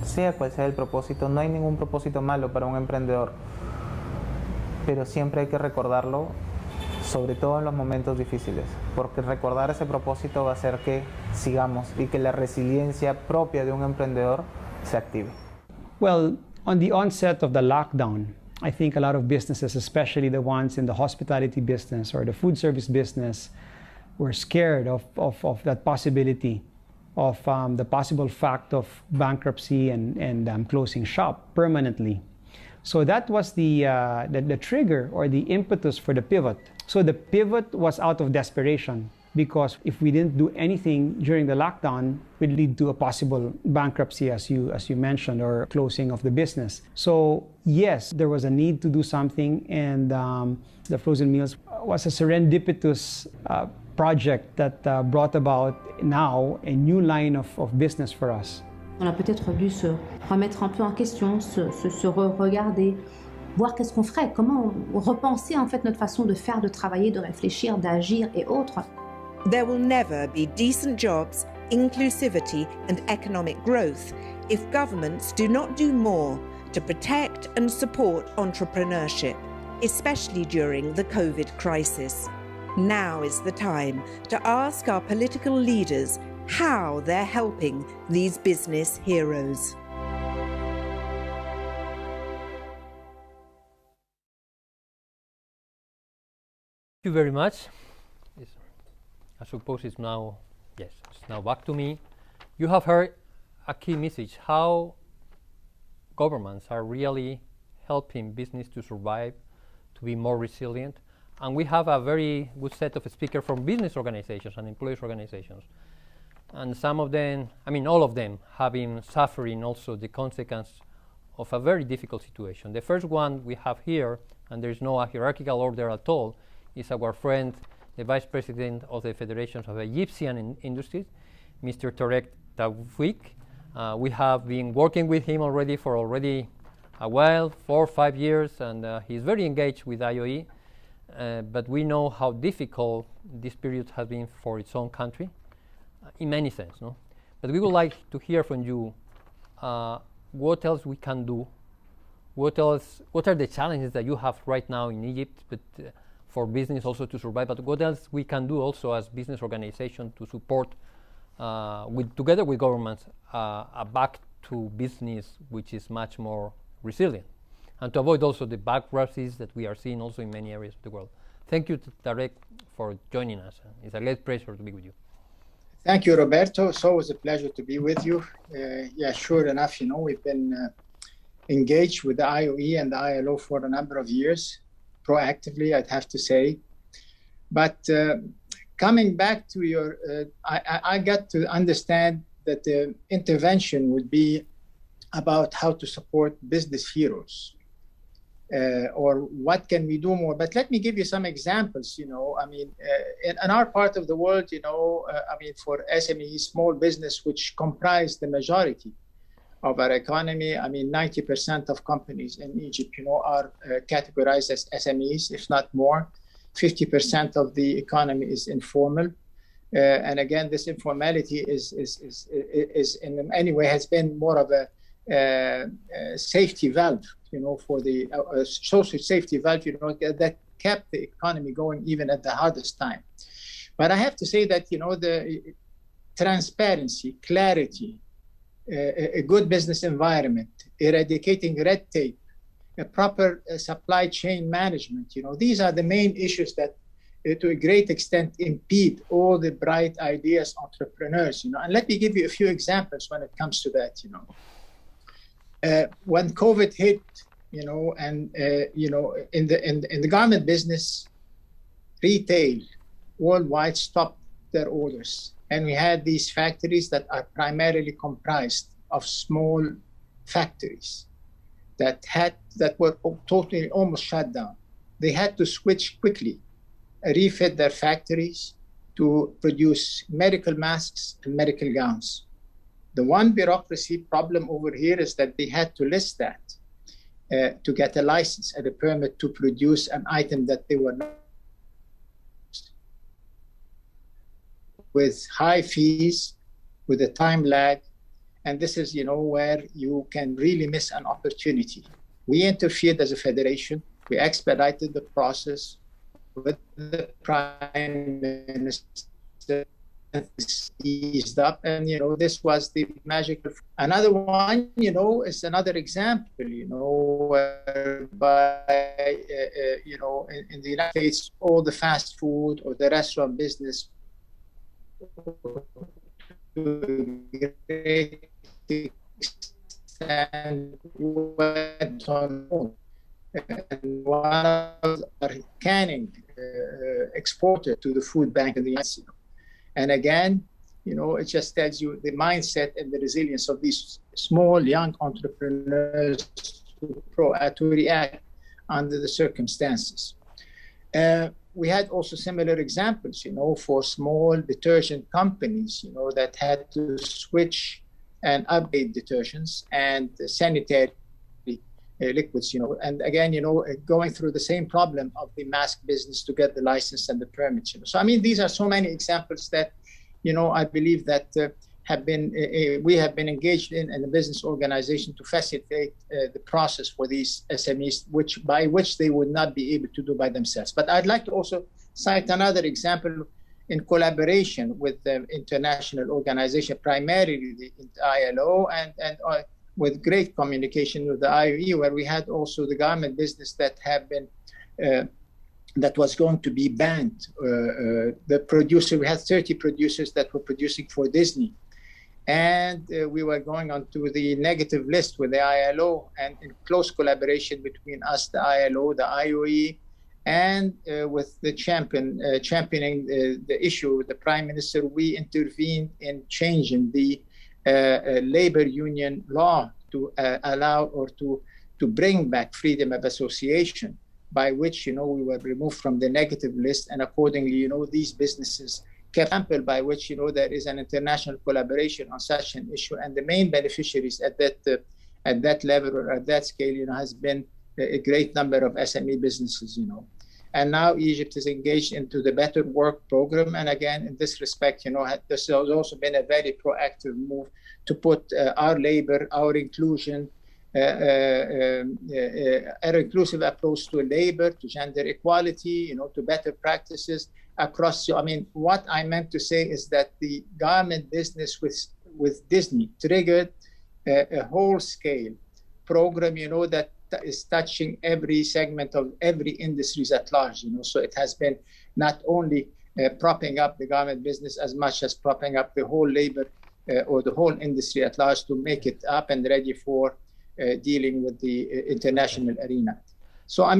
Speaker 11: sea cual sea el propósito, no hay ningún propósito malo para un emprendedor, pero siempre hay que recordarlo, sobre todo en los momentos difíciles, porque recordar ese propósito va a hacer que sigamos y que la resiliencia propia de un emprendedor se active.
Speaker 15: Well, on the onset of the lockdown, I think a lot of businesses, especially the ones in the hospitality business or the food service business, were scared of that possibility, of the possible fact of bankruptcy and closing shop permanently. So that was the trigger or the impetus for the pivot. So the pivot was out of desperation, because if we didn't do anything during the lockdown, it would lead to a possible bankruptcy, as you mentioned, or closing of the business. So yes, there was a need to do something, and the frozen meals was a serendipitous project that brought about now a new line of business for us.
Speaker 16: On a peut-être dû se remettre un peu en question, se regarder, voir qu'est-ce qu'on ferait, comment repenser en fait notre façon de faire, de travailler, de réfléchir, d'agir et autres.
Speaker 6: There will never be decent jobs, inclusivity and economic growth if governments do not do more to protect and support entrepreneurship, especially during the COVID crisis. Now is the time to ask our political leaders how they're helping these business heroes.
Speaker 5: Thank you very much. I suppose it's now back to me. You have heard a key message, how governments are really helping business to survive, to be more resilient. And we have a very good set of speakers from business organizations and employees organizations. And some of them, all of them, have been suffering also the consequence of a very difficult situation. The first one we have here, and there is no hierarchical order at all, is our friend, the Vice President of the Federation of Egyptian Industries, Mr. Tarek Tawfik. We have been working with him for a while, 4 or 5 years, and he's very engaged with IOE. But we know how difficult this period has been for its own country, in many sense. No? But we would like to hear from you what else we can do. What are the challenges that you have right now in Egypt, but for business also to survive, but what else we can do also as business organization to support, together with governments, a back to business which is much more resilient, and to avoid also the bankruptcies that we are seeing also in many areas of the world. Thank you, Tarek, for joining us. It's a great pleasure to be with you.
Speaker 17: Thank you, Roberto. It's always a pleasure to be with you. Sure enough, we've been engaged with the IOE and the ILO for a number of years, proactively, I'd have to say. But coming back to your, I got to understand that the intervention would be about how to support business heroes, or what can we do more. But let me give you some examples. In our part of the world, for SMEs, small business, which comprise the majority of our economy, 90% of companies in Egypt, are categorized as SMEs, if not more. 50% of the economy is informal. And again, this informality is in any way has been more of a safety valve, for the social safety valve, that kept the economy going even at the hardest time. But I have to say that, the transparency, clarity, a good business environment, eradicating red tape, a proper supply chain management. These are the main issues that to a great extent impede all the bright ideas entrepreneurs. And let me give you a few examples when it comes to that. When COVID hit, and in the garment business, retail worldwide stopped their orders, and we had these factories that are primarily comprised of small factories that were totally almost shut down. They had to switch quickly, refit their factories to produce medical masks and medical gowns. The one bureaucracy problem over here is that they had to list that to get a license and a permit to produce an item that they were not, with high fees, with a time lag. And this is, where you can really miss an opportunity. We interfered as a federation. We expedited the process with the Prime Minister. Eased up, and this was the magical. Another one, is another example, whereby in the United States, all the fast food or the restaurant business went on, and one of our canning exported to the food bank in the United States. And again, it just tells you the mindset and the resilience of these small, young entrepreneurs to react under the circumstances. We had also similar examples, for small detergent companies, that had to switch and upgrade detergents and sanitary liquids, and again, going through the same problem of the mask business to get the license and the permits. So, these are so many examples that, I believe that we have been engaged in a business organization to facilitate the process for these SMEs, by which they would not be able to do by themselves. But I'd like to also cite another example in collaboration with the international organization, primarily the ILO, and with great communication with the IOE, where we had also the garment business that have been that was going to be banned. We had 30 producers that were producing for Disney, and we were going on to the negative list with the ILO, and in close collaboration between us, the ILO, the IOE, and with the championing the issue, the Prime Minister, we intervened in changing the labor union law to allow or to bring back freedom of association, by which, we were removed from the negative list. And accordingly, these businesses kept ample, by which, there is an international collaboration on such an issue. And the main beneficiaries at that level or at that scale, has been a great number of SME businesses, And now Egypt is engaged into the Better Work program. And again, in this respect, this has also been a very proactive move to put our labor, our inclusion, our inclusive approach to labor, to gender equality, to better practices across. What I meant to say is that the garment business with Disney triggered a whole-scale program, that is touching every segment of every industries at large. So it has been not only propping up the garment business as much as propping up the whole labor or the whole industry at large to make it up and ready for dealing with the international arena. So I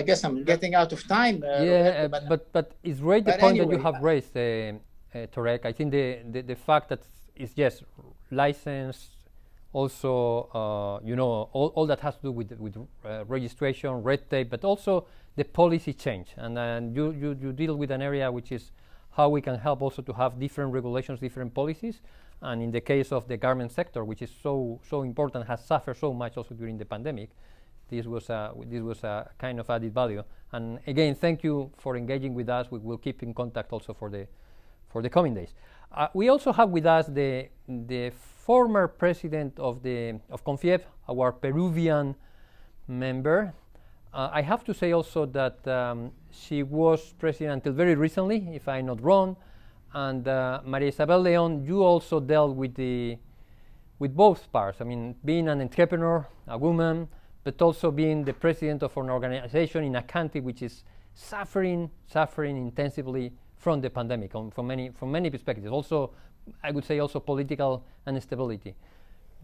Speaker 17: guess I'm getting out of time.
Speaker 5: But it's great the point that you have raised, Torek. I think the fact that it's yes, license, also all that has to do with registration, red tape, but also the policy change. And you deal with an area which is how we can help also to have different regulations, different policies. And in the case of the garment sector, which is so important, has suffered so much also during the pandemic, this was a kind of added value. And again, thank you for engaging with us. We will keep in contact also for the coming days. We also have with us the former president of Conducive, our Peruvian member. I have to say also that she was president until very recently, if I'm not wrong. And Maria Isabel Leon, you also dealt with both parts. Being an entrepreneur, a woman, but also being the president of an organization in a country which is suffering intensively from the pandemic, from many perspectives. Also, I would say also political instability.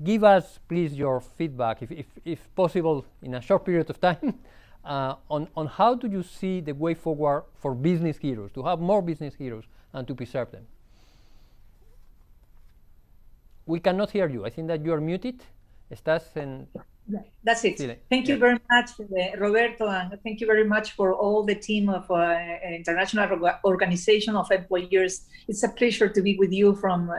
Speaker 5: Give us, please, your feedback, if possible, in a short period of time, on how do you see the way forward for business heroes, to have more business heroes and to preserve them. We cannot hear you. I think that you are muted. Estás en...
Speaker 18: That's it.
Speaker 5: Chile.
Speaker 18: Thank you very much, Roberto, and thank you very much for all the team of International Organization of Employers. It's a pleasure to be with you from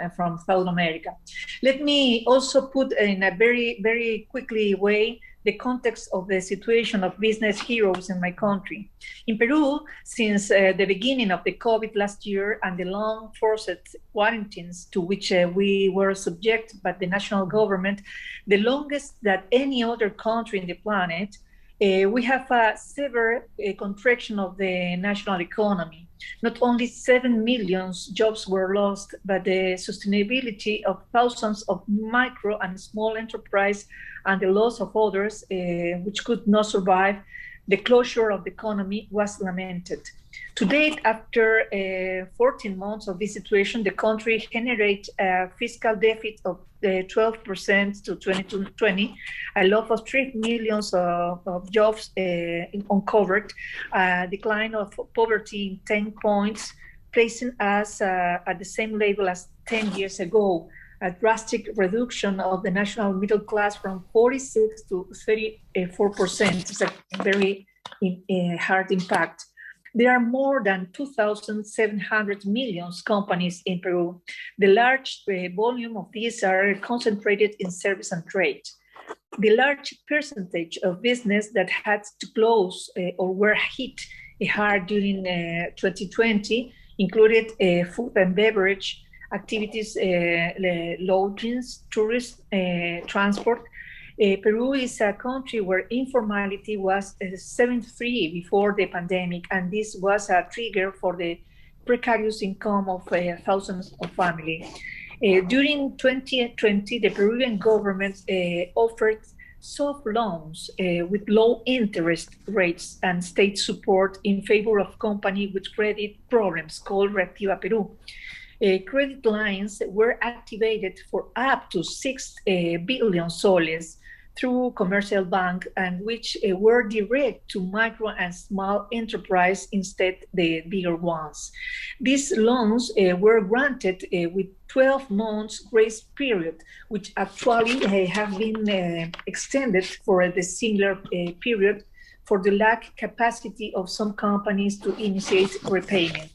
Speaker 18: South America. Let me also put in a very quickly way the context of the situation of business heroes in my country. In Peru, since the beginning of the COVID last year and the long forced quarantines to which we were subject by the national government, the longest that any other country in the planet, we have a severe contraction of the national economy. Not only 7 million jobs were lost, but the sustainability of thousands of micro and small enterprise and the loss of others which could not survive the closure of the economy was lamented. To date, after 14 months of this situation, the country generates a fiscal deficit of 12% to 2020, a loss of 3 million of jobs uncovered, a decline of poverty in 10 points, placing us at the same level as 10 years ago, a drastic reduction of the national middle class from 46 to 34%. It's a very hard impact. There are more than 2,700 million companies in Peru. The large volume of these are concentrated in service and trade. The large percentage of business that had to close or were hit hard during 2020 included food and beverage activities, lodgings, tourism, transport. Peru is a country where informality was 73 before the pandemic, and this was a trigger for the precarious income of thousands of families. During 2020, the Peruvian government offered soft loans with low interest rates and state support in favor of companies with credit problems called Reactiva Peru. Credit lines were activated for up to 6 billion soles through commercial bank, and which were direct to micro and small enterprise instead the bigger ones. These loans were granted with 12 months grace period, which actually have been extended for the similar period for the lack capacity of some companies to initiate repayment.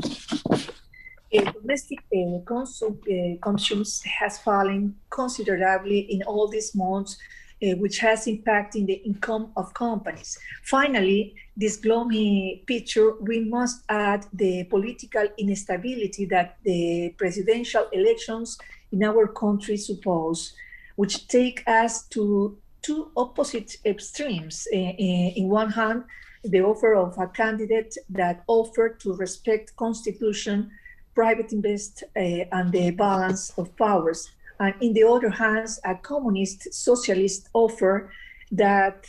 Speaker 18: Domestic consumption has fallen considerably in all these months, which has impacted the income of companies. Finally, this gloomy picture, we must add the political instability that the presidential elections in our country suppose, which take us to two opposite extremes. In one hand, the offer of a candidate that offered to respect Constitution, private invest, and the balance of powers. And in the other hand, a communist socialist offer that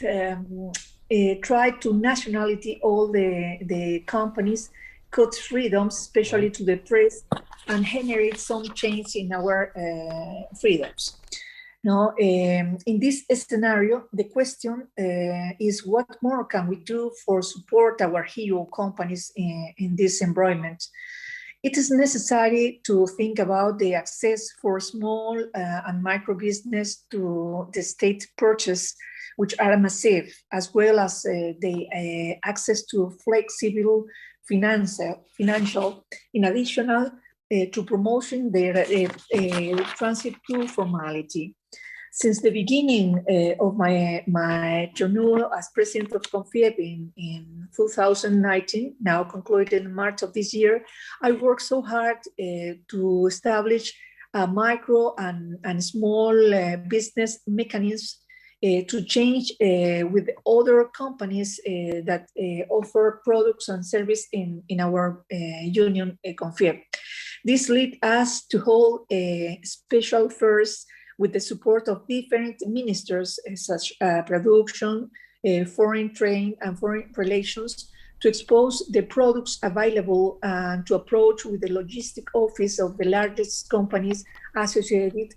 Speaker 18: tried to nationality all the companies, cut freedoms, especially to the press, and generate some change in our freedoms. Now, in this scenario, the question is what more can we do for support our hero companies in this environment? It is necessary to think about the access for small and micro business to the state purchase, which are massive, as well as the access to flexible financial, in addition to promoting their transit to formality. Since the beginning of my tenure as president of Conducive in 2019, now concluded in March of this year, I worked so hard to establish a micro and small business mechanisms to change with other companies that offer products and services in our union Conducive. This led us to hold special fairs with the support of different ministers such as production, foreign trade and foreign relations to expose the products available and to approach with the logistic office of the largest companies associated,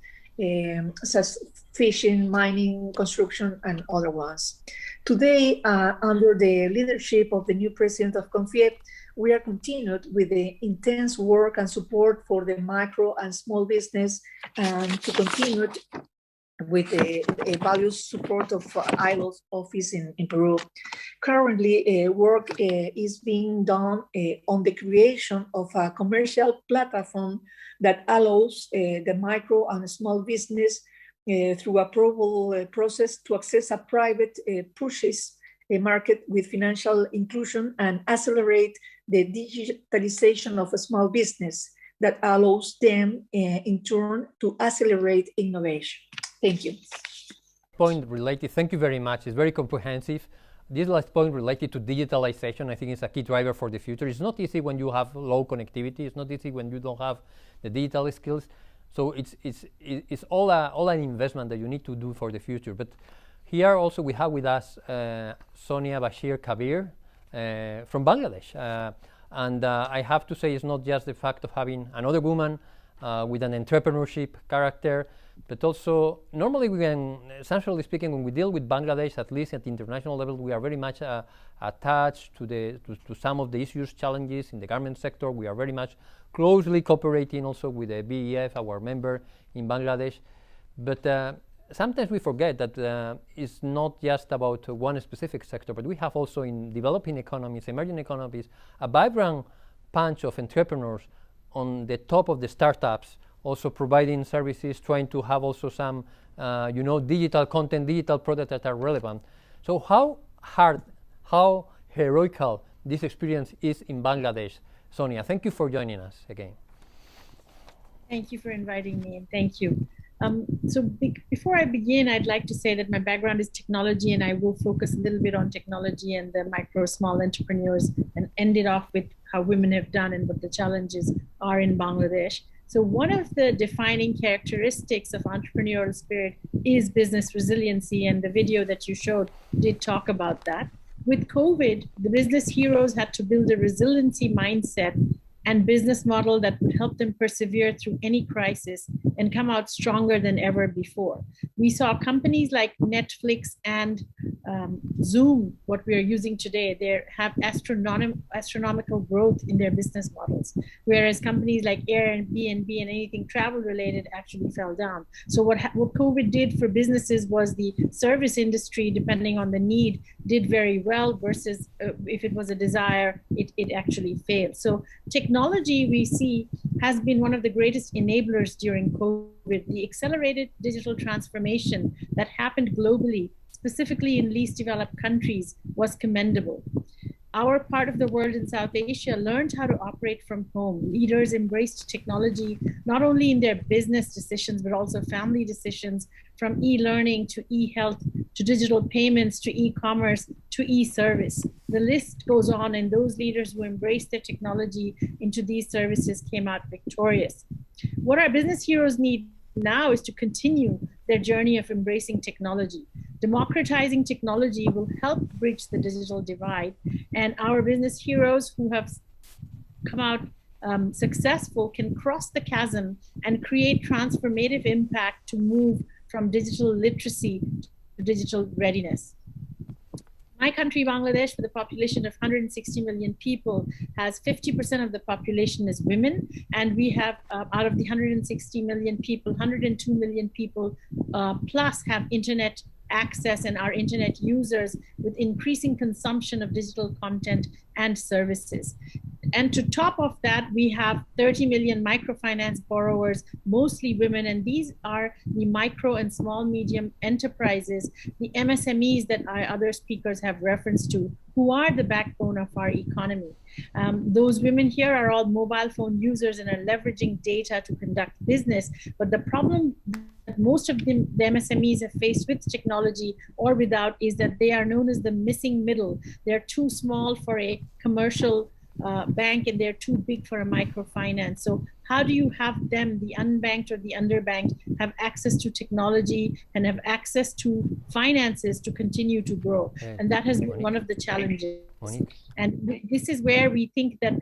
Speaker 18: such as fishing, mining, construction, and other ones. Today, under the leadership of the new president of Conducive, we are continued with the intense work and support for the micro and small business, and to continue with the values support of ILO's office in Peru. Currently, work is being done on the creation of a commercial platform that allows the micro and small business through approval process to access a private purchase market with financial inclusion and accelerate the digitalization of a small business that allows them in turn to accelerate innovation. Thank you.
Speaker 5: Point related, thank you very much. It's very comprehensive. This last point related to digitalization, I think is a key driver for the future. It's not easy when you have low connectivity. It's not easy when you don't have the digital skills. So it's all an investment that you need to do for the future. But here also we have with us Sonia Bashir Kabir from Bangladesh. And I have to say it's not just the fact of having another woman with an entrepreneurship character, but also normally we can, essentially speaking, when we deal with Bangladesh, at least at the international level, we are very much attached to some of the issues, challenges in the garment sector. We are very much closely cooperating also with the BEF, our member in Bangladesh. But sometimes we forget that it's not just about one specific sector, but we have also in developing economies, emerging economies, a vibrant bunch of entrepreneurs on the top of the startups, also providing services, trying to have also some, digital content, digital products that are relevant. So how hard, how heroical this experience is in Bangladesh. Sonia, thank you for joining us again.
Speaker 19: Thank you for inviting me, and thank you. Before I begin, I'd like to say that my background is technology, and I will focus a little bit on technology and the micro, small entrepreneurs, and end it off with how women have done and what the challenges are in Bangladesh. So one of the defining characteristics of entrepreneurial spirit is business resiliency, and the video that you showed did talk about that. With COVID, the business heroes had to build a resiliency mindset and business model that would help them persevere through any crisis and come out stronger than ever before. We saw companies like Netflix and Zoom, what we are using today, they have astronomical growth in their business models, whereas companies like Airbnb and anything travel related actually fell down. So what COVID did for businesses was the service industry, depending on the need, did very well, versus if it was a desire, it actually failed. So technology, we see, has been one of the greatest enablers during COVID. The accelerated digital transformation that happened globally, specifically in least developed countries, was commendable. Our part of the world in South Asia learned how to operate from home. Leaders embraced technology, not only in their business decisions, but also family decisions, from e-learning to e-health, to digital payments, to e-commerce, to e-service. The list goes on, and those leaders who embraced their technology into these services came out victorious. What our business heroes need now is to continue their journey of embracing technology. Democratizing technology will help bridge the digital divide, and our business heroes who have come out successful can cross the chasm and create transformative impact to move from digital literacy to digital readiness. My country, Bangladesh, with a population of 160 million people, has 50% of the population is women, and we have, out of the 160 million people, 102 million people plus have internet access and are internet users, with increasing consumption of digital content and services. And to top of that, we have 30 million microfinance borrowers, mostly women, and these are the micro and small medium enterprises, the MSMEs that our other speakers have referenced to, who are the backbone of our economy. Those women here are all mobile phone users and are leveraging data to conduct business, but the problem that most of the MSMEs have faced with technology or without is that they are known as the missing middle. They're too small for a commercial bank and they're too big for a microfinance. So how do you have them, the unbanked or the underbanked, have access to technology and have access to finances to continue to grow? And that has been one of the challenges. And this is where we think that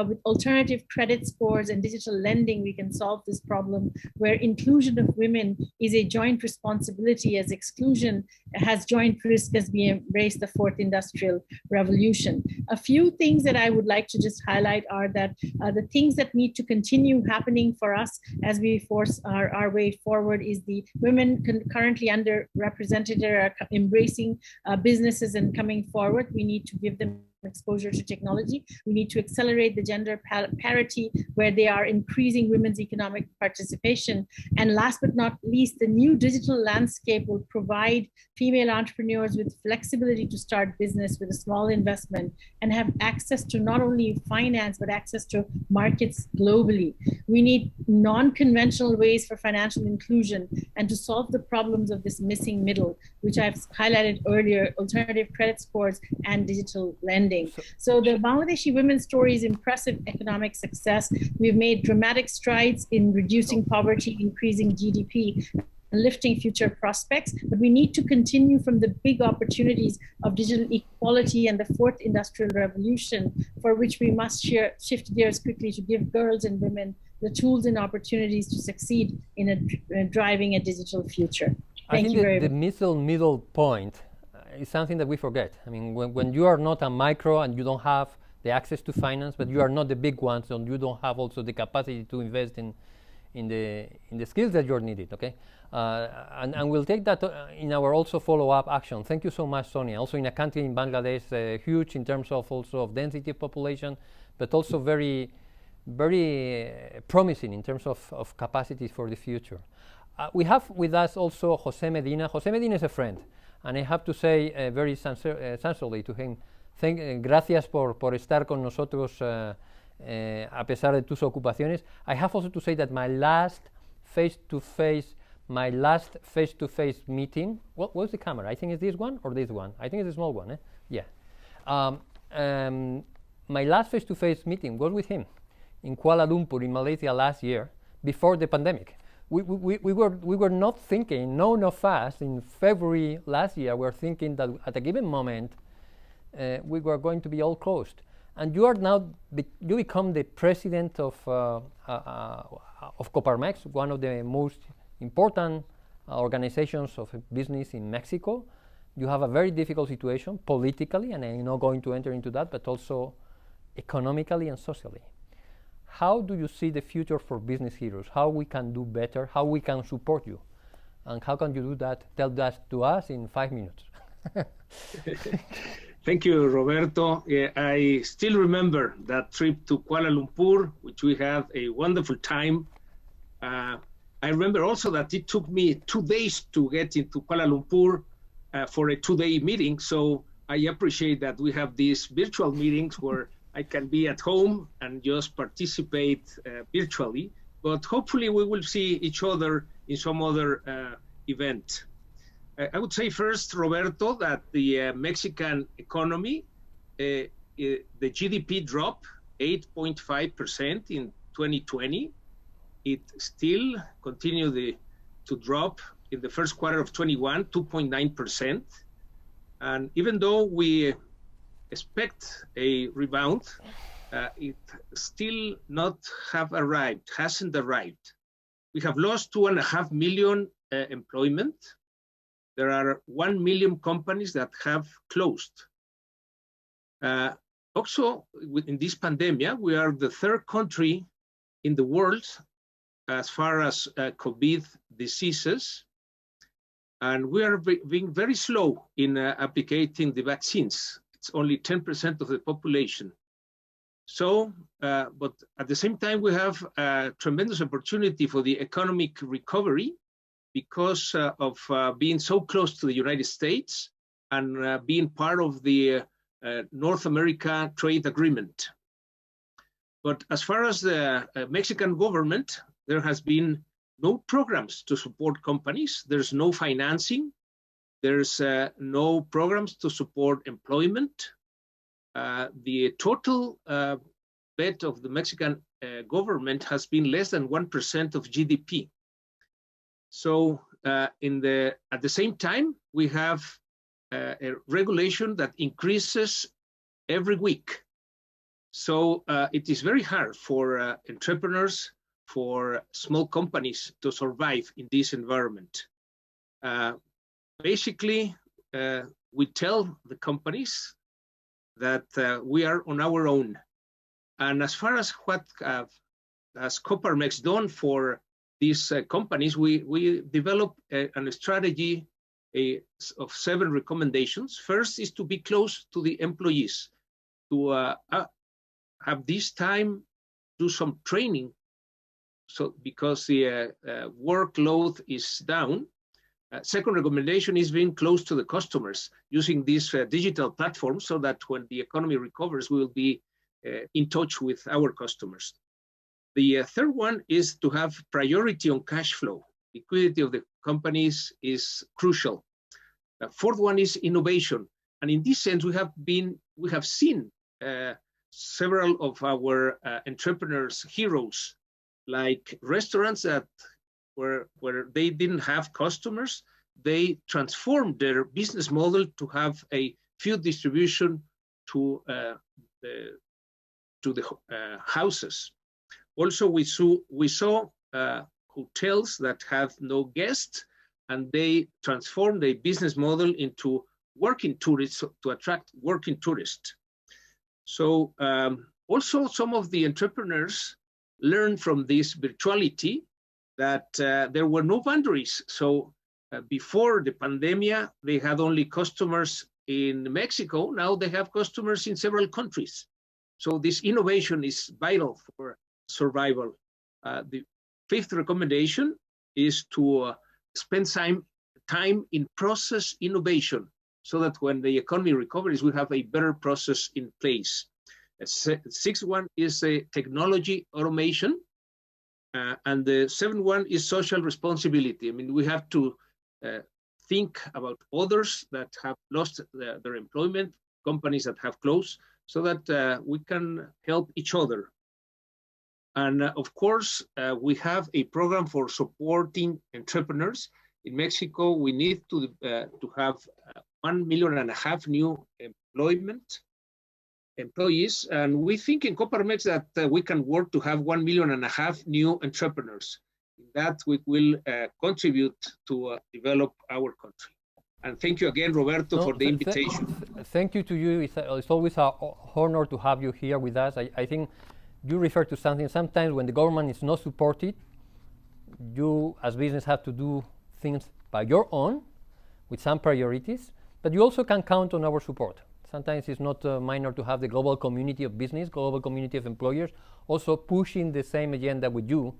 Speaker 19: with alternative credit scores and digital lending, we can solve this problem, where inclusion of women is a joint responsibility as exclusion has joint risk as we embrace the fourth industrial revolution. A few things that I would like to just highlight are that the things that need to continue happening for us as we force our way forward is the women currently underrepresented are embracing businesses and coming forward. We need to give them exposure to technology. We need to accelerate the gender parity where they are increasing women's economic participation. And last but not least, the new digital landscape will provide female entrepreneurs with flexibility to start business with a small investment and have access to not only finance, but access to markets globally. We need non-conventional ways for financial inclusion and to solve the problems of this missing middle, which I've highlighted earlier, alternative credit scores and digital lending. So the Bangladeshi women's story is impressive economic success. We've made dramatic strides in reducing poverty, increasing GDP, and lifting future prospects, but we need to continue from the big opportunities of digital equality and the fourth industrial revolution, for which we must shift gears quickly to give girls and women the tools and opportunities to succeed in driving a digital future. Thank you very much.
Speaker 5: The middle point is something that we forget. I mean, when you are not a micro and you don't have the access to finance, but you are not the big ones, and you don't have also the capacity to invest in the skills that you're needed. Okay, and we'll take that in our also follow-up action. Thank you so much, Sonia. Also in a country in Bangladesh, huge in terms of also of density of population, but also very, very promising in terms of capacities for the future. We have with us also Jose Medina. Jose Medina is a friend. And I have to say very sincerely to him, gracias por estar con nosotros a pesar de tus ocupaciones. I have also to say that my last face-to-face meeting, what was the camera? I think it's this one or this one? I think it's a small one, eh? Yeah. My last face-to-face meeting was with him in Kuala Lumpur in Malaysia last year, before the pandemic. We were not thinking, none of us in February last year were thinking that at a given moment we were going to be all closed. And you are now, you become the president of Coparmex, one of the most important organizations of business in Mexico. You have a very difficult situation politically, and I'm not going to enter into that, but also economically and socially. How do you see the future for Business Heroes? How we can do better? How we can support you? And how can you do that? Tell that to us in 5 minutes.
Speaker 20: Thank you, Roberto. I still remember that trip to Kuala Lumpur, which we had a wonderful time. I remember also that it took me 2 days to get into Kuala Lumpur for a 2-day meeting. So I appreciate that we have these virtual meetings where I can be at home and just participate virtually, but hopefully we will see each other in some other event. I would say first, Roberto, that the Mexican economy, the GDP dropped 8.5% in 2020. It still continued to drop in the first quarter of 21, 2.9%. And even though we expect a rebound, it still hasn't arrived. We have lost 2.5 million employment. There are 1 million companies that have closed. Also, in this pandemic, we are the 3rd country in the world as far as COVID diseases, and we are being very slow in applicating the vaccines. It's only 10% of the population. So, but at the same time, we have a tremendous opportunity for the economic recovery because of being so close to the United States and being part of the North America trade agreement. But as far as the Mexican government, there has been no programs to support companies. There's no financing. There's no programs to support employment. The total bet of the Mexican government has been less than 1% of GDP. So at the same time, we have a regulation that increases every week. So it is very hard for entrepreneurs, for small companies to survive in this environment. Basically, we tell the companies that we are on our own. And as far as what has Coparmex done for these companies, we developed a strategy of 7 recommendations. First is to be close to the employees, to have this time, do some training, so because the workload is down. Second recommendation is being close to the customers, using these digital platforms so that when the economy recovers, we will be in touch with our customers. The third one is to have priority on cash flow. Liquidity of the companies is crucial. Fourth one is innovation. And in this sense, we have seen several of our entrepreneurs' heroes, like restaurants that where they didn't have customers, they transformed their business model to have a food distribution to the houses. Also, we saw hotels that have no guests, and they transformed their business model into working tourists, to attract working tourists. So also some of the entrepreneurs learned from this virtuality that there were no boundaries. So before the pandemic, they had only customers in Mexico. Now they have customers in several countries. So this innovation is vital for survival. The fifth recommendation is to spend time in process innovation, so that when the economy recovers, we have a better process in place. The sixth one is technology automation. And the seventh one is social responsibility. I mean, we have to think about others that have lost their employment, companies that have closed, so that we can help each other. And of course, we have a program for supporting entrepreneurs. In Mexico, we need to have 1.5 million new employees, and we think in Coparmex that we can work to have 1.5 million new entrepreneurs. That we will contribute to develop our country. And thank you again, Roberto, for the invitation.
Speaker 5: Thank you to you. It's always an honor to have you here with us. I think you refer to something. Sometimes when the government is not supported, you as business have to do things by your own with some priorities, but you also can count on our support. Sometimes it's not minor to have the global community of business, global community of employers, also pushing the same agenda with you,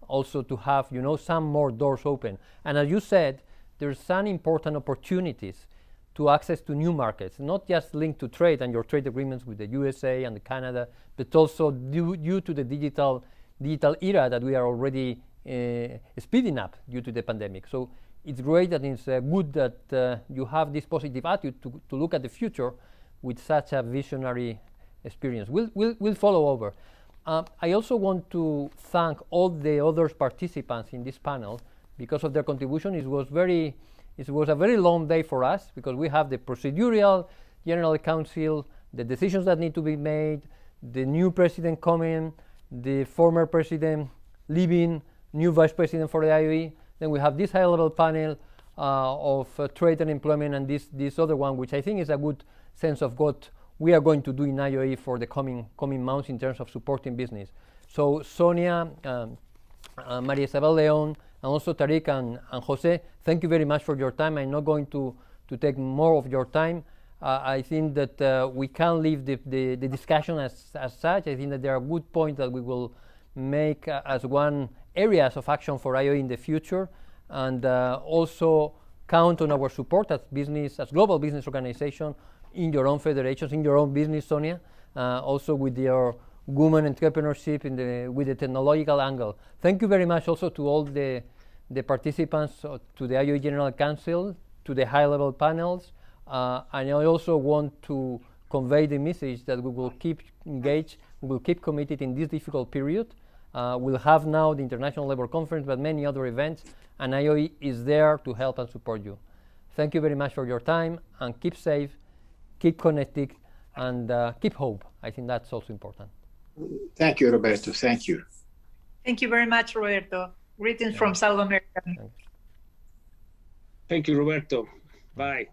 Speaker 5: also to have, some more doors open. And as you said, there's some important opportunities to access to new markets, not just linked to trade and your trade agreements with the USA and the Canada, but also due to the digital era that we are already speeding up due to the pandemic. So it's great that it's good that you have this positive attitude to look at the future with such a visionary experience. We'll follow over. I also want to thank all the other participants in this panel because of their contribution. It was a very long day for us because we have the procedural General Council, the decisions that need to be made, the new president coming, the former president leaving, new vice president for the IOE. Then we have this high-level panel of trade and employment, and this other one, which I think is a good sense of what we are going to do in IOE for the coming months in terms of supporting business. So Sonia, Maria Isabel Leon, and also Tariq and Jose, thank you very much for your time. I'm not going to take more of your time. I think that we can leave the discussion as such. I think that there are good points that we will make as one areas of action for IOE in the future, and also count on our support as global business organization in your own federations, in your own business, Sonia, also with your women entrepreneurship with the technological angle. Thank you very much also to all the participants, to the IOE General Council, to the high-level panels, and I also want to convey the message that we will keep engaged We'll keep committed in this difficult period. We'll have now the International Labour Conference, but many other events, and IOE is there to help and support you. Thank you very much for your time, and keep safe, keep connected, and keep hope. I think that's also important.
Speaker 17: Thank you, Roberto. Thank you.
Speaker 18: Thank you very much, Roberto. Greetings from South America.
Speaker 20: Thank you, Roberto. Bye.